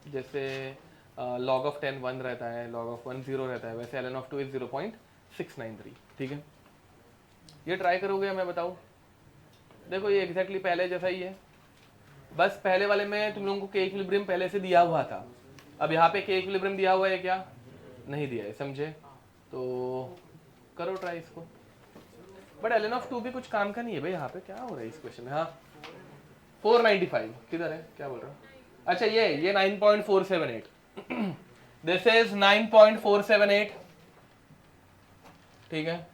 जैसे log ऑफ 10 1 रहता है, log ऑफ 1 0 रहता है, वैसे ln ऑफ 2 इज 0.693। ठीक है, ये ट्राई करोगे मैं बताऊँ? देखो ये एग्जैक्टली पहले जैसा ही है, बस पहले वाले में तुम लोगों को के इक्विलिब्रियम पहले से दिया हुआ था, अब यहाँ पे के इक्विलिब्रियम दिया हुआ है क्या? नहीं दिया है, समझे? तो करो ट्राई इसको। बट ln ऑफ 2 भी कुछ काम का नहीं है भाई, यहाँ पे क्या हो रहा है इस क्वेश्चन में? हाँ 495 किधर है, क्या बोल रहा हूँ? अच्छा ये 9.478 दिस इज 9.478। ठीक है,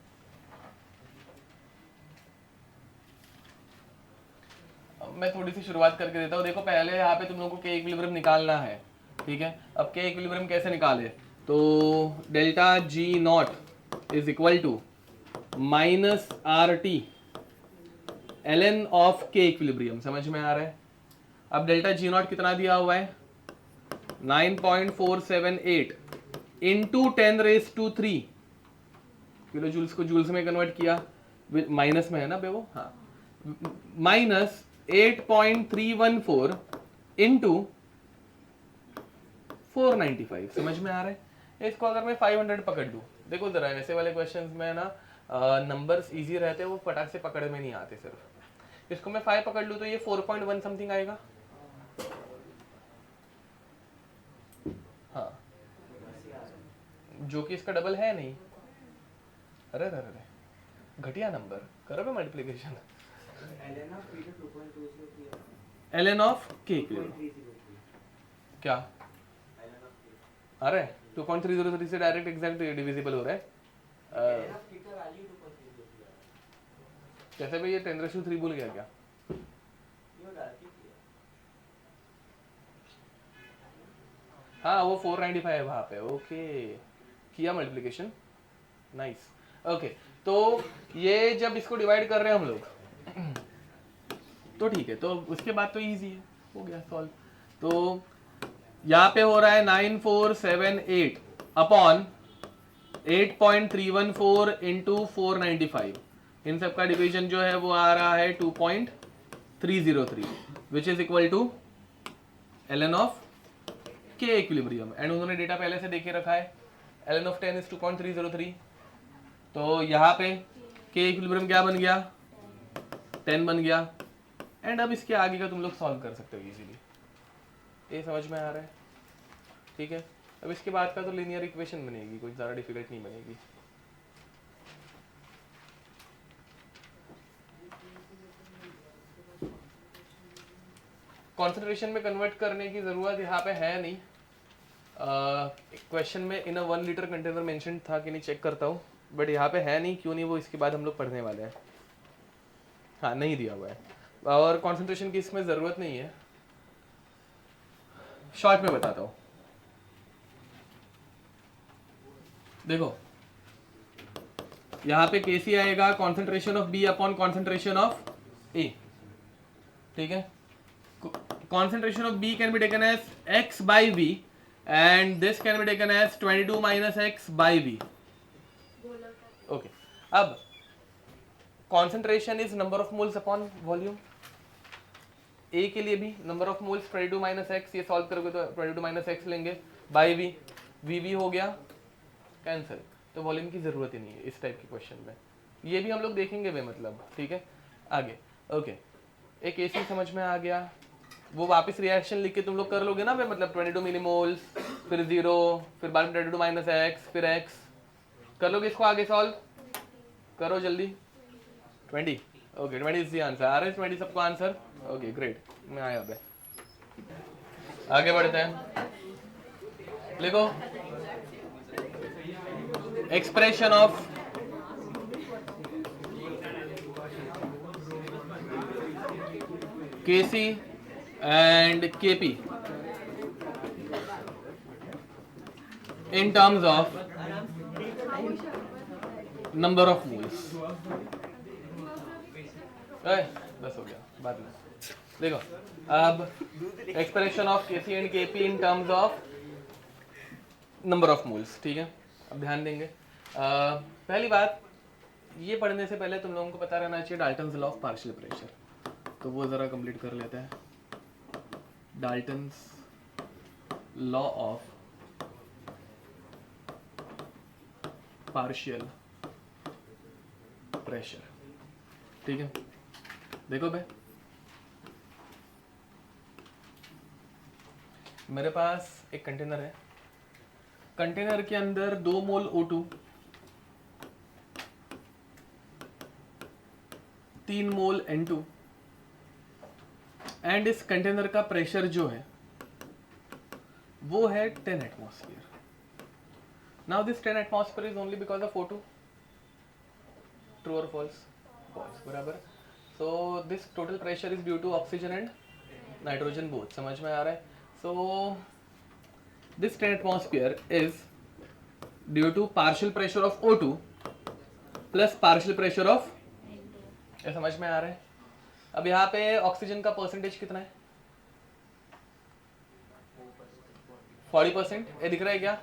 मैं थोड़ी सी शुरुआत करके देता हूँ। देखो पहले यहाँ पे तुम लोगों को के इक्विलिब्रियम निकालना है। ठीक है, अब के इक्विलिब्रियम कैसे निकाले? तो delta G naught is equal to minus R T ln of K equilibrium. समझ में आ रहा है? अब डेल्टा जी नॉट कितना दिया हुआ है? 9.478 इंटू 10⁻³ किलो जूल्स को जूल्स में कन्वर्ट किया, माइनस में है ना बे वो, हाँ, माइनस 8.314 इंटू 495। समझ में आ रहा है? इसको अगर मैं 500 पकड़ लूँ, देखो जरा ऐसे वाले क्वेश्चंस में ना नंबर्स इजी रहते हैं, वो फटाक से पकड़ में नहीं आते। सिर्फ इसको मैं 5 पकड़ लूँ तो ये 4.1 समथिंग आएगा। हाँ, जो कि इसका डबल है नहीं। अरे अरे अरे घटिया नंबर, करो पे मल्टीप्लिकेशन। ln ऑफ के क्या? अरे 2.303 से डायरेक्ट एग्जैक्ट डिविजिबल हो रहा है। कैसे भाई, ये 10⁻³ भूल गया क्या? हाँ वो 495 है वहाँ पे। ओके, किया मल्टीप्लिकेशन, नाइस। ओके, तो ये जब इसको डिवाइड कर रहे हैं हम लोग तो ठीक है, तो उसके बाद तो इजी है, हो गया सॉल्व। तो यहाँ पे हो रहा है 9478 अपॉन 8.314 इंटू 495। इन सब का डिवीजन जो है वो आ रहा है 2.303 which is equal to ln of K equilibrium. And उन्होंने डेटा पहले से देके रखा है, ln ऑफ 10 इज 2.303। तो यहाँ पे के इक्विलिब्रियम क्या बन गया? 10 बन गया। एंड अब इसके आगे का तुम लोग सॉल्व कर सकते हो इजीली। ये समझ में आ रहा है? ठीक है, अब इसके बाद का तो लीनियर इक्वेशन बनेगी, कुछ ज़्यादा डिफिकल्ट नहीं बनेगी। कॉन्सेंट्रेशन में कन्वर्ट करने की ज़रूरत यहाँ पे है नहीं। क्वेश्चन में इन अ 1 लीटर कंटेनर मेंशन था कि नहीं चेक करता हूँ, बट यहाँ पे है नहीं, क्यों नहीं वो इसके बाद हम लोग पढ़ने वाले हैं। हाँ नहीं दिया हुआ है, और कॉन्सेंट्रेशन की इसमें ज़रूरत नहीं है। शॉर्ट में बताता हूँ, देखो यहाँ पे केसी आएगा concentration of B upon concentration of A. ठीक है, concentration of B can be taken as x by V and this can be taken as 22 minus x by V. Okay, अब concentration is number of moles upon volume। A के लिए भी number of moles 22 minus x, ये solve करोगे तो 22 minus x लेंगे by V, V हो गया कैंसिल, तो वॉल्यूम की जरूरत ही नहीं है इस टाइप के क्वेश्चन में। ये भी हम लोग देखेंगे वे मतलब। ठीक है, आगे ओके, एक AC समझ में आ गया, वो वापस रिएक्शन लिख के तुम लोग कर लोगे ना वे मतलब 22 मिलीमोल्स, फिर 0, फिर बाद में 22 माइनस एक्स, फिर x कर लोगे। इसको आगे सॉल्व करो जल्दी। 20, ओके 20 इज द आंसर। आ रहा है 20 सबको आंसर? ओके ग्रेट, मैं आया अब आगे बढ़ते हैं। लिखो expression of Kc and Kp in terms of number of moles. बस हो गया, बाद में देखो. अब expression of Kc and Kp in terms of number of moles. ठीक है, अब ध्यान देंगे. पहली बात, ये पढ़ने से पहले तुम लोगों को पता रहना चाहिए Dalton's law of partial pressure. तो वो जरा कंप्लीट कर लेते हैं. Dalton's law of partial pressure. ठीक है, देखो भाई, मेरे पास एक कंटेनर है. कंटेनर के अंदर 2 mole O2, 3 mole N2 and इस कंटेनर का प्रेशर जो है वो है 10 atmosphere. Now this 10 atmosphere is only because of O2. True और फॉल्स? फॉल्स, बराबर. So this total pressure is due to oxygen and nitrogen both. समझ में आ रहा है? सो this 10 atmosphere is due to partial pressure of O2 plus partial pressure of, ये समझ में आ रहा है? अब यहाँ पे ऑक्सीजन का परसेंटेज कितना है? 40%. ये दिख रहा है क्या?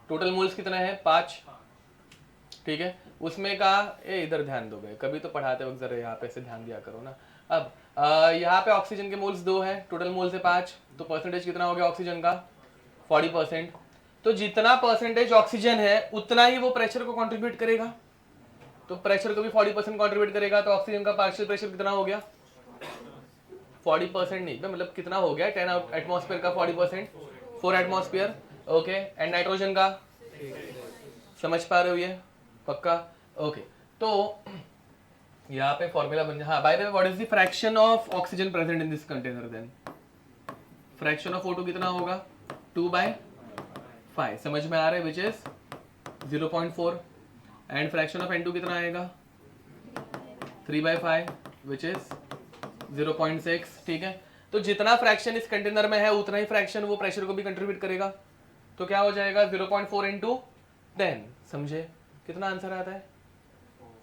टोटल मोल्स कितना है? 5. ठीक है, उसमें का इधर ध्यान दो भाई, कभी तो पढ़ाते वक्त जरा यहाँ पे से ध्यान दिया करो ना. अब यहाँ पे ऑक्सीजन के मोल्स 2 है, टोटल मोल्स है 5, तो परसेंटेज कितना हो गया ऑक्सीजन का? 40%. तो जितना परसेंटेज ऑक्सीजन है उतना ही वो प्रेशर को कंट्रीब्यूट करेगा, तो प्रेशर को भी 40% कंट्रीब्यूट करेगा. तो ऑक्सीजन का पार्शियल प्रेशर कितना हो गया? 40% नहीं, मतलब कितना हो गया? 10 एटमॉस्फेयर का 40%, 4 एटमॉस्फेयर. ओके, एंड नाइट्रोजन का? समझ पा रहे हो ये? पक्का? ओके, तो यहाँ पे फॉर्मूला बन जाए. हाँ, by the way, what is the fraction of oxygen present in this container? Then fraction of O2 कितना होगा? 2/5. समझ में आ रहा है? Which is 0.4. And fraction of N2 कितना आएगा? 3/5 विच इज 0.6. ठीक है, तो जितना फ्रैक्शन इस कंटेनर में है उतना ही फ्रैक्शन वो प्रेशर को भी कंट्रीब्यूट करेगा. तो क्या हो जाएगा? 0.4 इंटू 10. समझे कितना आंसर आता है?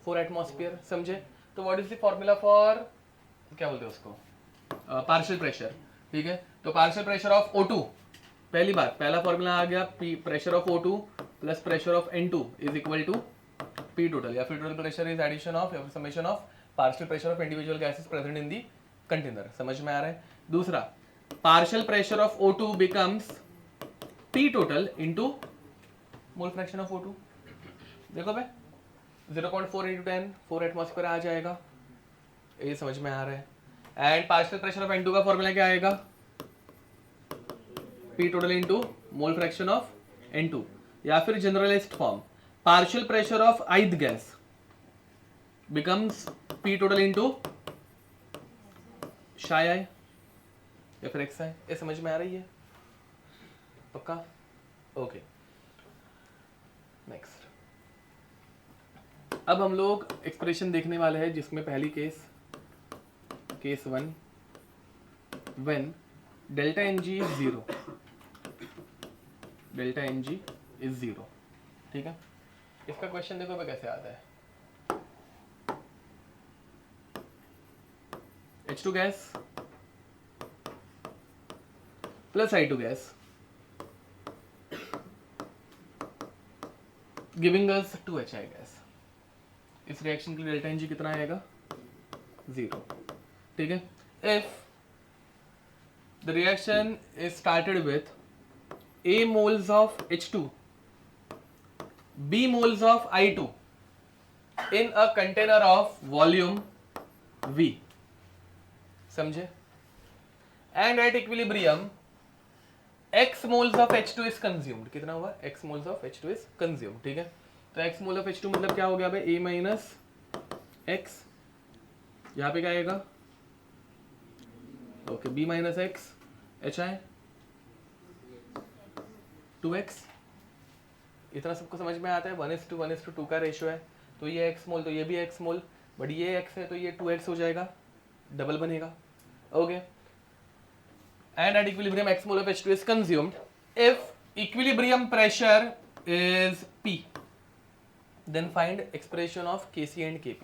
4 एटमॉस्फेयर. समझे? तो what is the formula for, क्या बोलते हैं उसको, पार्शियल प्रेशर. ठीक है, तो पार्शियल प्रेशर ऑफ O2, पहली बात, पहला फॉर्मूला आ गया, pressure of O2 plus pressure of N2 is equal to P total, या फिर total pressure is addition of या summation of partial pressure of individual gases present in the container. समझ में आ रहा है? दूसरा, partial pressure of O2 becomes P total into mole fraction of O2. देखो भाई, 0.4 इंटू 10, 4 एटमॉस्फेयर आ जाएगा. ये समझ में आ रहा है? And partial pressure of N2 का फॉर्मूला क्या आएगा? P total into mole fraction of N2, या फिर generalized form, partial pressure of ith gas becomes P total into psi i या फिर xi. ये समझ में आ रही है? पक्का? Okay, next. अब हम लोग एक्सप्रेशन देखने वाले हैं जिसमें पहली case 1, when delta Ng is 0. Delta Ng is 0. ठीक है, इसका क्वेश्चन देखो कैसे आता है. H2 gas plus I2 gas giving अस 2HI गैस. इस रिएक्शन के लिए डेल्टा Ng कितना आएगा? 0. ठीक है, if the reaction is started with A moles of H2, B moles of I2 in a container of volume V. समझे? And at equilibrium X moles of H2 is consumed. कितना हुआ? X moles of H2 is consumed. ठीक है, तो X mole of H2 मतलब क्या हो गया भाई? A minus X, यहाँ पे क्या आएगा? Okay, B minus X HI 2x. इतना सबको समझ में आता है? 1:2 का रेशियो है, तो ये x मोल, तो ये भी x मोल, बट ये x है तो ये 2x हो जाएगा, डबल बनेगा. Okay, and at equilibrium x mole of H2 is consumed if equilibrium pressure is P, then find expression of Kc and Kp.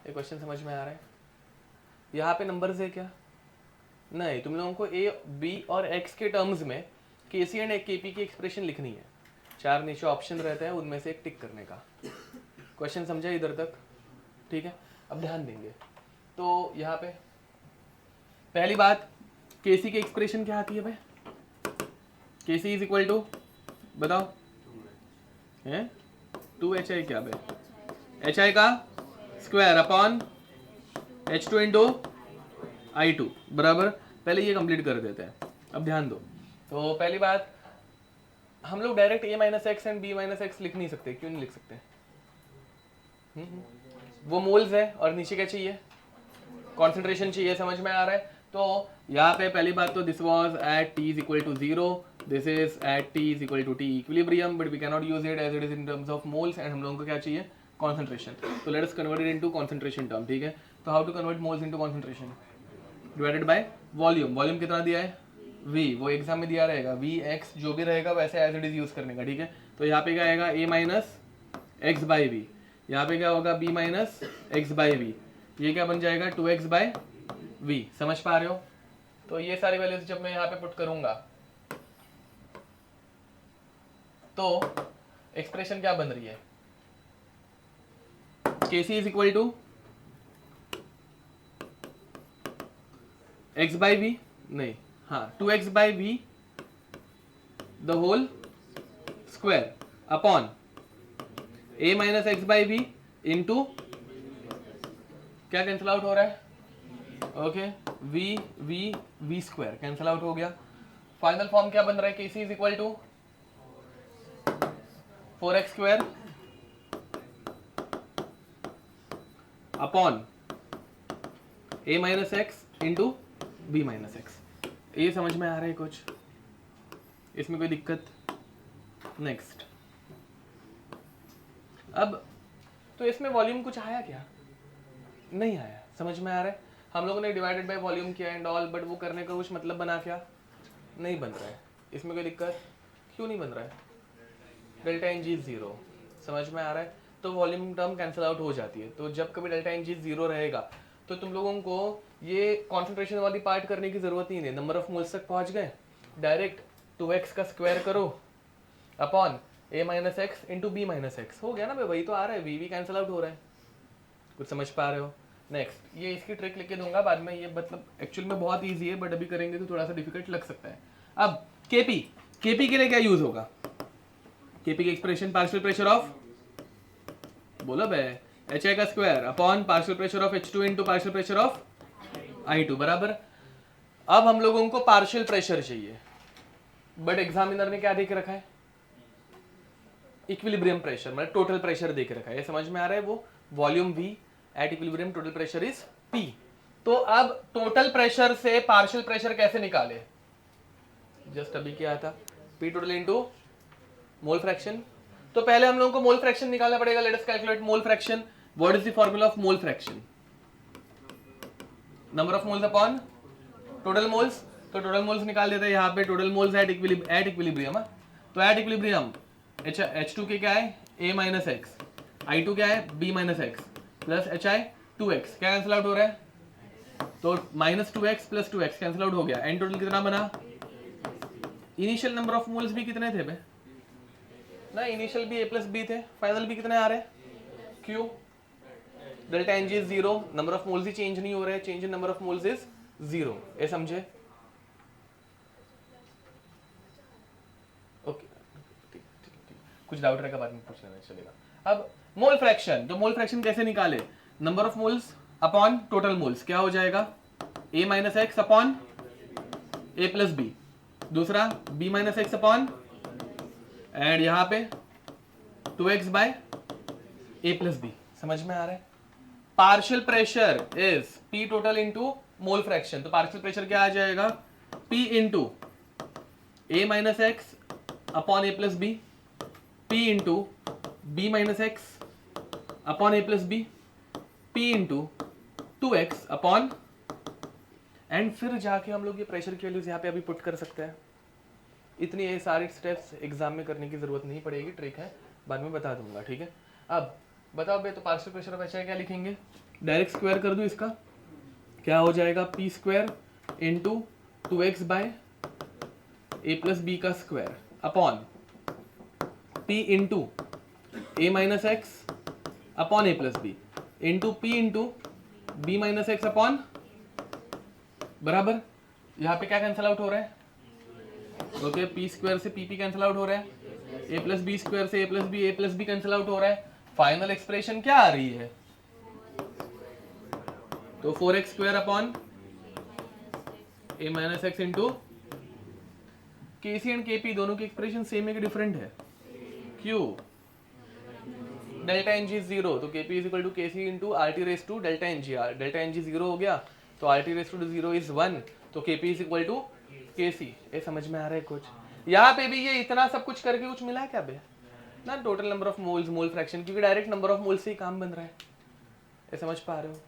ये क्वेश्चन समझ में आ रहा है? यहाँ पे नंबर्स है क्या? नहीं, तुम लोगों को ए बी और एक्स के टर्म्स में Kc एंड Kp की एक्सप्रेशन लिखनी है। 4 नीचे ऑप्शन रहता है, उनमें से एक टिक करने का। क्वेश्चन समझा इधर तक? ठीक है, अब ध्यान देंगे। तो यहाँ पे पहली बात, Kc की एक्सप्रेशन क्या आती है भाई? Kc इज इक्वल टू, बताओ, है 2hi क्या भाई? hi का square upon h2 into i2 बराबर। पहले ये कंप्लीट कर देते हैं, अब ध्यान दो। तो पहली बात, हम लोग direct a minus x and b minus x लिख नहीं सकते। क्यों नहीं लिख सकते? वो मोल्स है और नीचे क्या चाहिए? कॉन्सेंट्रेशन चाहिए। समझ में आ रहा है? तो यहाँ पे पहली बात तो this was at t is equal to 0, this is at t is equal to t equilibrium, but we can not use it as it is in terms of moles, and हम लोगों को क्या चाहिए? कॉन्सेंट्रेशन। तो let us convert it into concentration term. ठीक है, तो how to convert moles into concentration? Divided by volume. Volume कितना दिया है? v, वो एग्जाम में दिया रहेगा, v x जो भी रहेगा वैसे एज इट इज यूज करने का। ठीक है, तो यहाँ पे क्या आएगा? a minus x by v. यहाँ पे क्या होगा? b minus x by v. ये क्या बन जाएगा? 2x by v. समझ पा रहे हो? तो ये सारी वैल्यूज जब मैं यहाँ पे पुट करूंगा तो एक्सप्रेशन क्या बन रही है? Kc is equal to x by v, नहीं, हाँ 2x by v the whole square upon a minus x by v into, क्या कैंसिल आउट हो रहा है? Okay, v square cancel out हो गया। फाइनल फॉर्म क्या बन रहा है? Kc is equal to 4x square upon a minus x into B minus x. ये समझ में आ रहा है कुछ? इसमें कोई दिक्कत? नेक्स्ट, अब तो इसमें वॉल्यूम कुछ आया क्या? नहीं आया। समझ में आ रहा है? हम लोगों ने डिवाइडेड बाय वॉल्यूम किया एंड ऑल, बट वो करने का कुछ मतलब बना क्या? नहीं बन रहा है। इसमें कोई दिक्कत? क्यों नहीं बन रहा है? Delta N g 0। समझ में आ रहा है? तो वॉल्यूम टर्म कैंसिल आउट हो जाती है। तो जब कभी डेल्टा एन जी 0 रहेगा तो तुम लोगों को ये कॉन्सेंट्रेशन वाली पार्ट करने की जरूरत ही नहीं। नंबर ऑफ मोल्स तक पहुंच गए, डायरेक्ट 2x का स्क्वायर करो upon a minus x into B minus x. हो गया ना भाई? वही तो आ रहा है, वी कैंसिल आउट हो रहा है। कुछ समझ पा रहे हो? नेक्स्ट, ये इसकी ट्रिक लिख के दूंगा बाद में। ये मतलब एक्चुअल में बहुत ईजी है, बट अभी करेंगे तो थोड़ा सा डिफिकल्ट लग सकता है। अब केपी के लिए क्या यूज होगा? केपी की एक्सप्रेशन पार्शियल प्रेशर ऑफ, बोलो बे, एच आई का square upon partial pressure of H2 into partial pressure of I2 बराबर। अब हम लोगों को पार्शियल प्रेशर चाहिए, बट एग्जामिनर ने क्या देख रखा है? इक्विलिब्रियम प्रेशर, मतलब टोटल प्रेशर देख रखा है। ये समझ में आ रहा है? वो volume V at equilibrium total pressure is P। तो अब टोटल प्रेशर से पार्शियल प्रेशर कैसे निकाले? जस्ट अभी क्या था? P total into mole fraction. तो पहले हम लोगों को मोल फ्रैक्शन निकालना पड़ेगा। Let us calculate mole fraction. What is the formula of mole fraction? Number of moles upon total moles. तो टोटल मोल्स निकाल देते हैं यहाँ पे। Total moles at equilibrium. तो एट इक्विलिब्रियम H2 के क्या है? a माइनस एक्स, I2 क्या है? b minus x plus HI 2x। क्या कैंसिल आउट हो रहा है? तो minus 2x plus 2x cancel out हो गया। एंड टोटल कितना बना? इनिशियल नंबर ऑफ मोल्स भी कितने थे बे? ना, इनिशियल भी a प्लस b थे, फाइनल भी कितने आ रहे हैं? Q। Delta N g is 0, number of moles ही चेंज नहीं हो रहे, change in number of moles is 0। ये समझे? ओके, कुछ डाउट रहेगा बाद में पूछ लेना, चलेगा। अब मोल फ्रैक्शन, तो मोल फ्रैक्शन कैसे निकाले? Number of moles upon total moles. क्या हो जाएगा? a minus x upon a plus b, दूसरा b minus x upon, and यहाँ पे 2x bye a plus B. समझ में आ रहा है? Partial pressure is P total into mole fraction. तो पार्शियल प्रेशर क्या आ जाएगा? P into a minus x upon a plus b, P into b minus x upon a plus b, P into 2x upon and फिर जाके हम लोग ये pressure की वैल्यूज यहाँ पे अभी पुट कर सकते हैं। इतनी ये सारी स्टेप्स एग्जाम में करने की जरूरत नहीं पड़ेगी, ट्रिक है, बाद में बता दूंगा, ठीक है। अब बताओ बे, तो पार्शियल प्रेशर ऑफ एच क्या लिखेंगे, डायरेक्ट स्क्वायर कर दूं इसका, क्या हो जाएगा, P square into 2x by A plus B का square upon p into A minus x upon A plus B into P into B minus x upon, बराबर, यहाँ पे क्या कैंसिल आउट हो रहा है, ओके, पी स्क्वायर से P cancel out हो रहा है, ए प्लस बी स्क्वायर से A plus B cancel out हो रहा है। फाइनल एक्सप्रेशन क्या आ रही है, तो 4x स्क्वायर अपॉन ए माइनस एक्स इंटू के सी एंड के पी दोनों की एक्सप्रेशन सेम है कि डिफरेंट है, क्यों, डेल्टा एन जी जीरो, तो के P is equal to K C into R T raise to delta N G, delta N G zero हो गया तो R T raise to zero is 1, तो के P is equal to K सी। ये समझ में आ रहा है कुछ, यहाँ पे भी ये इतना सब कुछ करके कुछ मिला क्या बे, ना total number of moles, mole fraction, क्योंकि डायरेक्ट नंबर ऑफ मोल्स से ही काम बन रहा है, ये समझ पा रहे हो,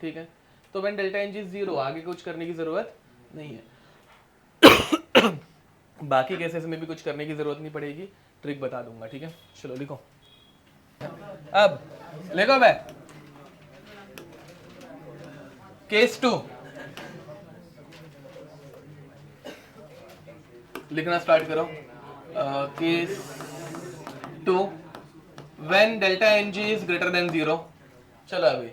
ठीक है। तो when delta N G zero, आगे कुछ करने की जरूरत नहीं है। बाकी केसेस में भी कुछ करने की जरूरत नहीं पड़ेगी, ट्रिक बता दूंगा, ठीक है। चलो लिखो, अब लिखो बे, केस 2 लिखना स्टार्ट करो। Case 2 when delta N g is greater than 0। चलो अभी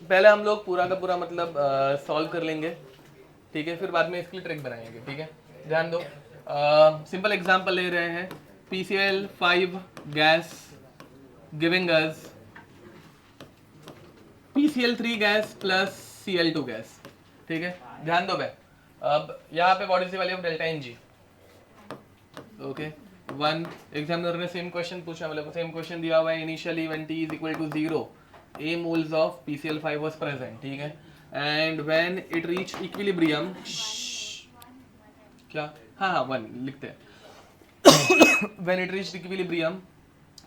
पहले हम लोग पूरा का पूरा मतलब सॉल्व कर लेंगे, ठीक है, फिर बाद में इसकी ट्रिक बनाएंगे, ठीक है। ध्यान दो, सिंपल एग्जांपल ले रहे हैं, PCl5 gas giving us PCl3 gas plus Cl2 gas, ठीक है। ध्यान दो भाई, अब यहाँ पे what is the value of delta N g, okay, 1, examiner ने सेम क्वेश्चन पूछा, मतलब सेम क्वेश्चन दिया हुआ है, initially when t is equal to 0 a moles of PCl5 was present, ठीक है, and when it reach equilibrium, क्या, हाँ 1 लिखते हैं, when it reach equilibrium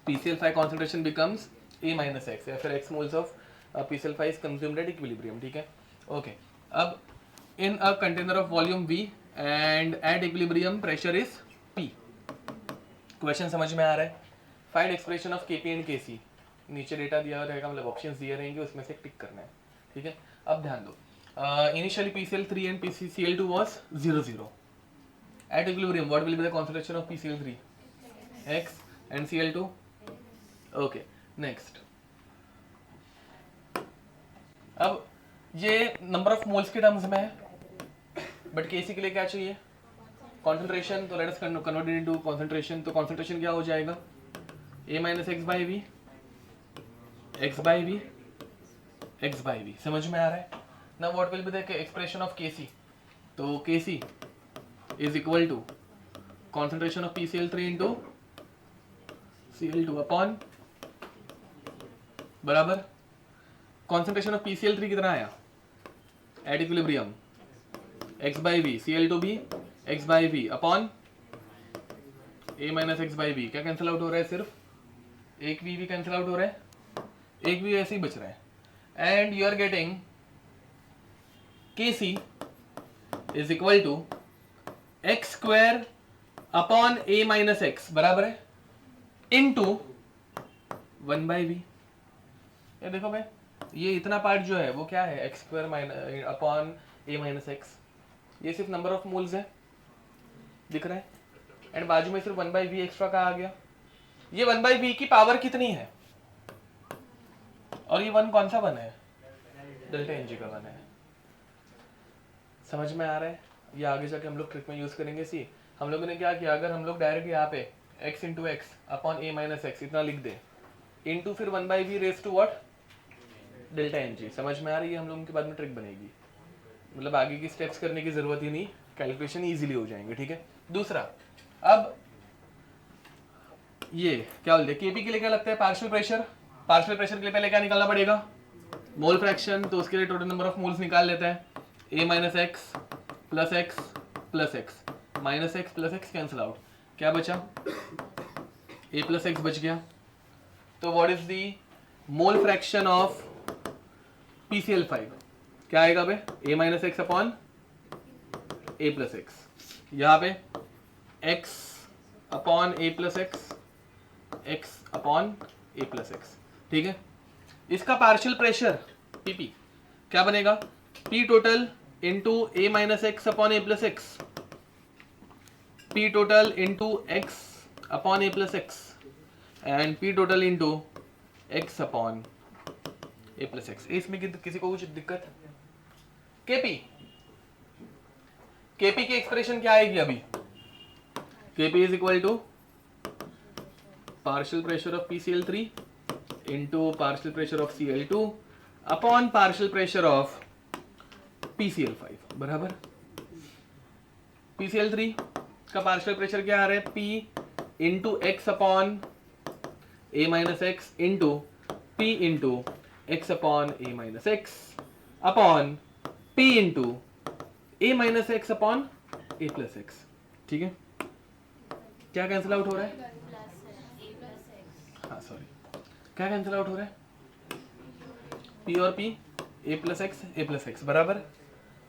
PCl5 concentration becomes a minus x, या फिर x moles of PCl5 is consumed at equilibrium, ठीक है, ओके। अब in a container of volume V and at equilibrium pressure is P, question समझ में आ रहा है, find expression of Kp and Kc, नीचे डेटा दिया रहेगा, मतलब ऑप्शंस दिए रहेंगे, उसमें से टिक करना है, ठीक है। अब ध्यान दो, initially PCl3 and PCl2 was 0 at equilibrium what will be the concentration of PCl3, x and Cl2, okay, next। अब ये नंबर ऑफ मोल्स के टर्म्स में है, बट Kc के लिए क्या चाहिए, कॉन्सेंट्रेशन, तो let us convert it into concentration, तो कॉन्सेंट्रेशन क्या हो जाएगा, a minus x by v, x by v, x by v, समझ में आ रहा है ना। What will be the expression of Kc, तो Kc is equal to concentration of PCl3 into Cl2 upon, बराबर, कॉन्सेंट्रेशन ऑफ PCl3 कितना आया at equilibrium, x by v, Cl2 भी x by v upon a minus x by we, क्या cancel out हो रहा है, सिर्फ एक v भी कैंसिल आउट हो रहा है, एक भी ऐसे ही बच रहा है, and you are getting Kc is equal to x square upon a minus x, बराबर है, इनटू 1 बाई वी। ये देखो भाई, ये इतना पार्ट जो है वो क्या है, x square minus upon a minus x, ये सिर्फ नंबर ऑफ मोल्स है, दिख रहा है, एंड बाजू में सिर्फ 1 बाई वी एक्स्ट्रा का आ गया। ये 1 बाई वी की पावर कितनी है, और ये 1 कौन सा 1 है, डेल्टा एन जी का 1 है, समझ में आ रहा है। ये आगे जाके हम लोग ट्रिक में यूज करेंगे। सी, हम लोगों ने क्या किया, अगर हम लोग डायरेक्ट यहाँ पे x into x upon a minus x इतना लिख दे, इंटू फिर 1 by v raise to what, delta N g, समझ में आ रही है, हम लोगों के बाद में ट्रिक बनेगी, मतलब आगे की स्टेप्स करने की जरूरत ही नहीं, कैलकुलेशन इजीली हो जाएंगे, ठीक है। दूसरा, अब ये क्या बोलते हैं, केपी के लिए क्या लगता है, पार्शियल प्रेशर, पार्शियल प्रेशर के लिए पहले क्या निकालना पड़ेगा, मोल फ्रैक्शन, तो उसके लिए टोटल नंबर ऑफ मोल्स निकाल लेते हैं, a minus x plus x plus x, minus x plus x cancel out, क्या बचा, a प्लस एक्स बच गया, तो what is the mole fraction of PCl5, क्या आएगा बे, a minus x upon a plus x, यहाँ पे x upon a plus x, x upon a plus x, ठीक है। इसका पार्शियल प्रेशर pp क्या बनेगा, p total into a minus x upon a plus x, p total into x upon a plus x and p total into x upon a plus x. इसमें किसी को कुछ दिक्कत, kp की expression क्या आएगी अभी, kp is equal to partial pressure of PCl3 into partial pressure of Cl2 upon partial pressure of PCl5 बराबर। PCl3 का पार्शियल प्रेशर क्या आ रहा है, P into x upon a minus x into P into x upon a minus x upon P into a minus x upon a plus x, ठीक है। क्या cancel out हो रहा है, हाँ सॉरी, क्या कैंसिल आउट हो रहा है, P और P, a प्लस एक्स बराबर।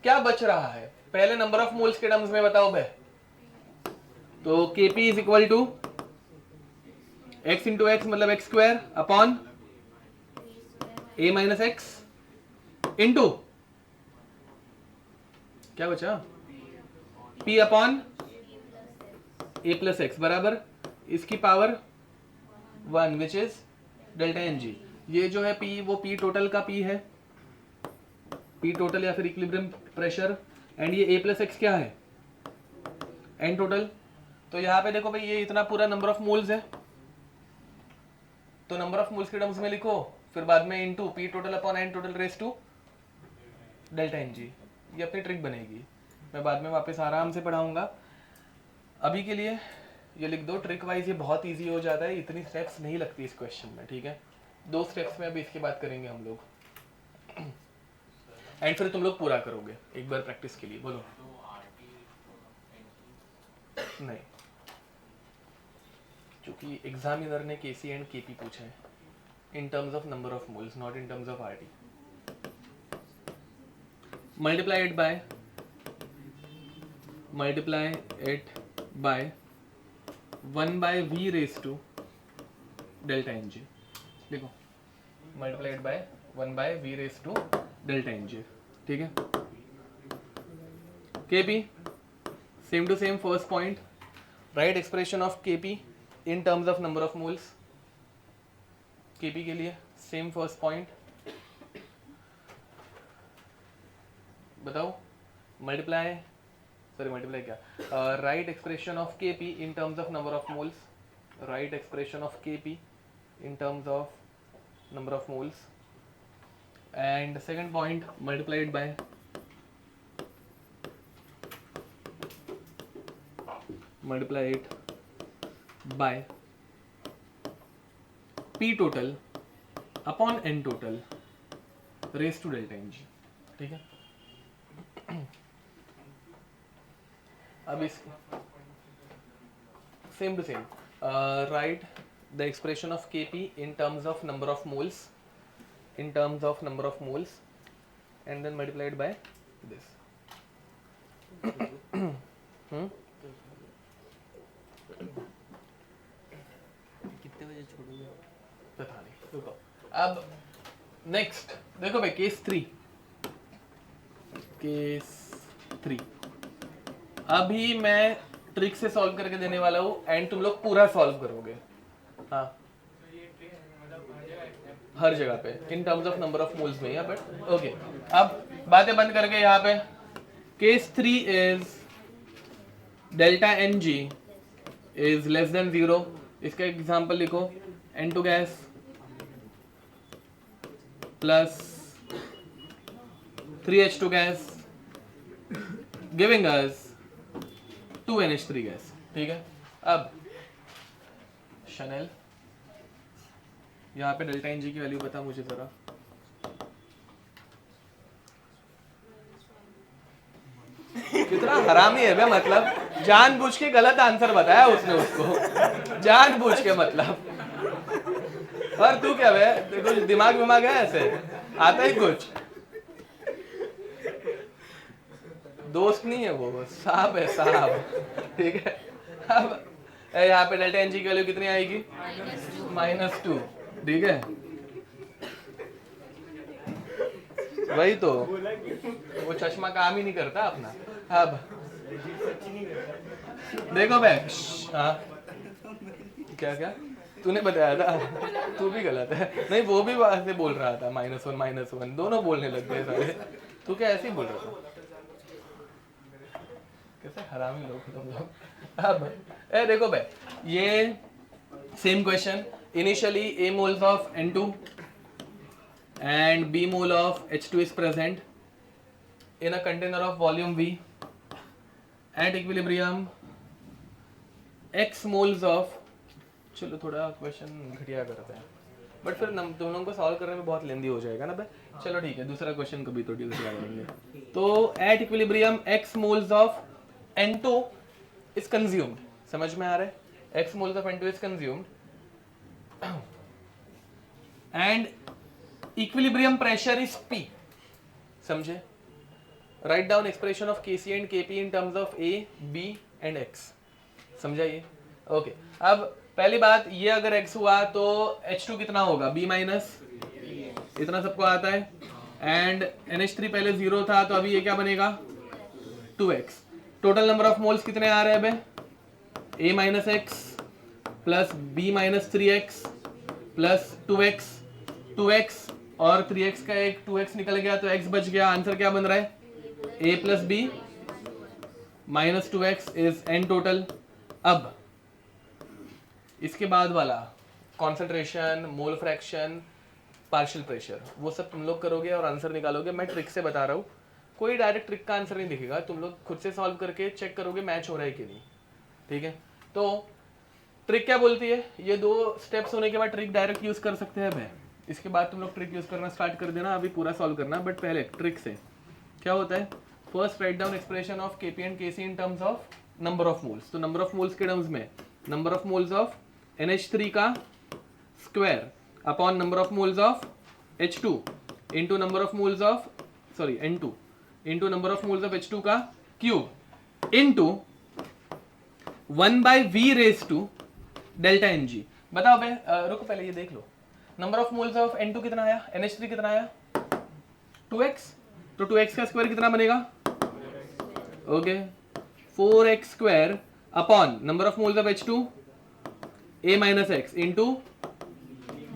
क्या बच रहा है, पहले नंबर ऑफ मोल्स के टर्म्स में बताओ भाई, तो Kp is equal to x into X मतलब X square upon a minus x into क्या बचा, P upon a plus X बराबर इसकी power 1 which is delta N G. ये जो है P वो P टोटल का P है, P टोटल या फिर इक्विलिब्रियम प्रेशर, एंड ये a प्लस एक्स क्या है, n टोटल। तो यहाँ पे देखो भाई ये इतना पूरा नंबर ऑफ मोल्स है, तो नंबर ऑफ मोल्स के टर्म्स में लिखो, फिर बाद में into P total upon n total raise to delta N G. ये अपनी ट्रिक बनेगी, मैं बाद में वापस आराम से पढ़ाऊंगा। अभी के लिए ये लिख दो, ट्रिक वाइज ये बहुत इजी हो जाता है, इतनी स्टेप्स नहीं लगती इस क्वेश्चन में, ठीक है। 2 स्टेप्स में अभी इसके बाद करेंगे हम लोग, एंड फिर तुम लोग पूरा करोगे एक बार प्रैक्टिस के लिए। बोलो नहीं, क्योंकि एग्जामिनर ने Kc एंड Kp पूछा है in terms of number of moles, not in terms of Rt। Multiply it by 1 by v raise to delta N G, देखो multiply it by 1 by v raise to delta N G, ठीक है। Kp same to same first point, right expression of Kp in terms of number of moles. Kp के लिए same first point, बताओ multiply क्या, right expression of Kp in terms of number of moles, right expression of Kp in terms of number of moles, and second point multiplied by P total upon n total raise to delta N G, ठीक है। अब इस same to same right the expression of Kp in terms of number of moles, and then multiplied by this. कितने बजे छोड़ोगे, पता नहीं, रुको। अब नेक्स्ट देखो भाई केस 3 अभी मैं ट्रिक से सॉल्व करके देने वाला हूँ, एंड तुम लोग पूरा सॉल्व करोगे, हाँ हर जगह पे in terms of number of moles में, बट ओके। अब बातें बंद करके यहाँ पे case 3 is delta N g is less than 0। इसका एग्जाम्पल लिखो, N2 gas plus 3H2 gas giving us 2NH3 gas, ठीक है। अब शनेल यहाँ पे डेल्टा एन जी की वैल्यू बता मुझे जरा, कितना हरामी है बे, मतलब जानबूझ के गलत आंसर बताया उसने उसको, जानबूझ के मतलब। और तू क्या बे, कुछ दिमाग है ऐसे, आता ही कुछ। दोस्त नहीं है वो, साहब है साहब। ठीक है, अब यहाँ पे डेल्टा एन जी की वैल्यू कितनी आएगी? -2। ठीक है, वही तो, वो चश्मा काम ही नहीं करता अपना। अब देखो बे, हाँ क्या क्या तूने बताया था? तू भी गलत है। नहीं, वो भी ऐसे बोल रहा था, -1 -1 दोनों बोलने लग गए सारे। तू क्या ऐसे ही बोल रहा था? कैसे हरामी लोग तुम लोग। अब देखो बे, ये same question. Initially A moles of N2 and B mole of H2 is present in a container of volume V at equilibrium X moles of, चलो थोड़ा क्वेश्चन घटिया करते हैं, बट फिर तुम लोगों को सॉल्व करने में बहुत लेंदी हो जाएगा ना बे। चलो ठीक है, दूसरा क्वेश्चन कभी तो दूसरा करेंगे। तो eight equilibrium x moles of N2 is consumed, समझ में आ रहा है? x moles of N2 is consumed and equilibrium pressure is P, समझे? Right down expression of Kc and Kp in terms of A, B and X, समझा ये? Okay, अब पहली बात, ये अगर x हुआ तो H2 कितना होगा? B माइनस, इतना सबको आता है। एंड NH3 पहले 0 था, तो अभी ये क्या बनेगा? 2x। Total number of moles कितने आ रहे हैं बे? A minus x plus B minus 3x plus 2x और 3x का एक 2x निकल गया तो x बच गया। आंसर क्या बन रहा है? A plus B minus 2x is n total. अब इसके बाद वाला concentration, mole fraction, partial pressure, वो सब तुम लोग करोगे और आंसर निकालोगे। मैं ट्रिक से बता रहा हूँ, कोई डायरेक्ट ट्रिक का आंसर नहीं दिखेगा, तुम लोग खुद से सॉल्व करके चेक करोगे मैच हो रहा है कि नहीं। ठीक है, तो ट्रिक क्या बोलती है? ये 2 स्टेप्स होने के बाद ट्रिक डायरेक्ट यूज कर सकते हैं भाई। इसके बाद तुम लोग ट्रिक यूज करना स्टार्ट कर देना, अभी पूरा सॉल्व करना, बट पहले ट्रिक से क्या होता है? First write down expression of Kp and Kc in terms of number of moles. तो नंबर ऑफ मोल्स के टर्म्स में number of moles of NH3 का square upon number of moles of H2 into number of moles of N2 into number of moles of H2 का cube into 1/V raise to delta Ng। बताओ बे, रुको पहले ये देख लो, number of moles of N2 कितना आया? NH3 कितना आया? 2x। तो 2x का स्क्वायर कितना बनेगा? Okay, 4x square upon number of moles of H2 A minus x into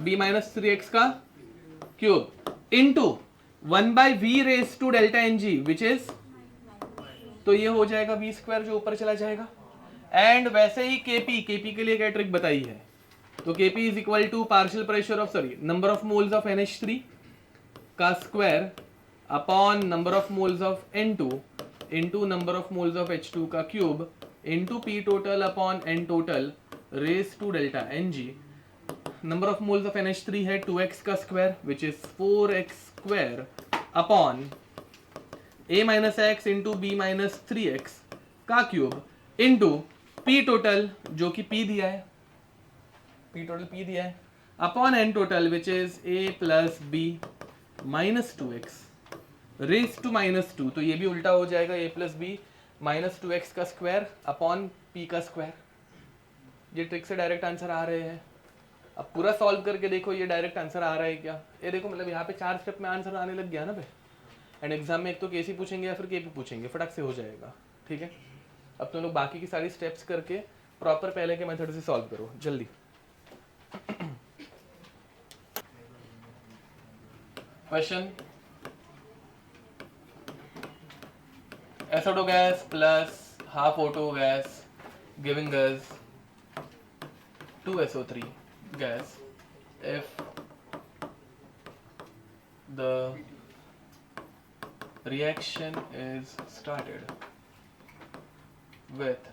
B minus 3x का cube into 1/V raise to delta Ng which is, तो ये हो जाएगा V स्क्वायर जो ऊपर चला जाएगा। एंड वैसे ही Kp के लिए क्या ट्रिक बताई है? तो Kp is equal to partial pressure of number of moles of NH3 का square upon number of moles of N2 into number of moles of H2 का cube into P total upon N total raise to delta Ng। Number of moles of NH3 है 2x का square which is 4x square upon A minus x into B minus 3x का cube into P total जो कि P दिया है, P total P दिया है upon N total which is A plus B minus 2x raise to -2। तो ये भी उल्टा हो जाएगा, A plus B minus 2x का स्क्वायर अपॉन P का स्क्वायर। ये ट्रिक से डायरेक्ट आंसर आ रहे हैं। अब पूरा सॉल्व करके देखो ये डायरेक्ट आंसर आ रहा है क्या? ये देखो, मतलब यहाँ पे 4 स्टेप में आंसर आने लग गया ना भाई। एंड एग्जाम में एक तो Kc पूछेंगे या फिर Kp पूछेंगे, फटाक से हो जाएगा। ठीक है, अब तुम लोग बाकी की सारी स्टेप्स करके प्रॉपर पहले के मेथड से सॉल्व करो जल्दी। Question, SO2 gas plus half O2 gas giving us 2SO3 gas if the reaction is started with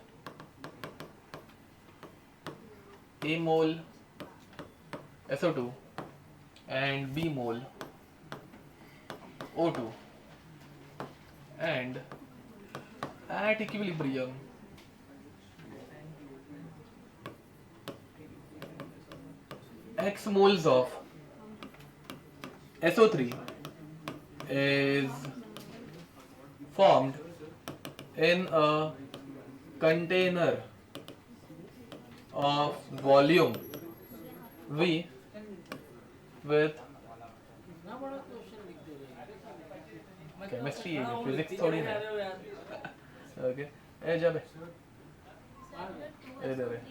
A mole SO2 and B mole O2 and at equilibrium X moles of SO3 is formed in a container of volume V with chemistry है, physics थोड़ी ना। Okay, ए जब इधर है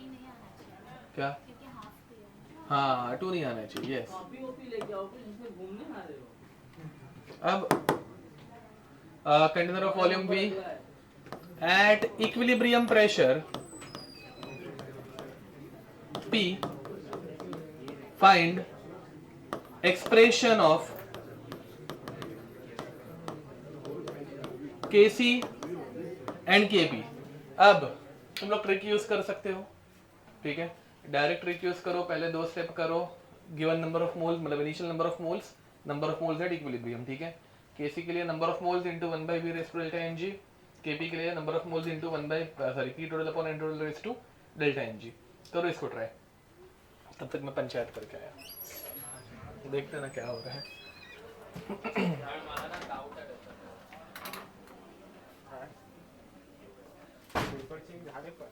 क्या? हाँ, 2 नहीं आना चाहिए। यस, अब container of volume V at equilibrium pressure P, find expression of Kc and Kp। अब तुम लोग ट्रिक यूज कर सकते हो, ठीक है, डायरेक्ट ट्रिक यूज करो, पहले 2 स्टेप करो, गिवन नंबर ऑफ मोल्स मतलब initial number of moles at equilibrium, ठीक है। Kc के लिए number of moles into 1 by v raised to delta Mg, Kp के लिए number of moles into 1 by P total upon N total raised to delta Mg। करो इसको try, तब तक मैं पंचायत करके आया, देखते ना क्या हो रहा है। पेपर चेंज झाले पण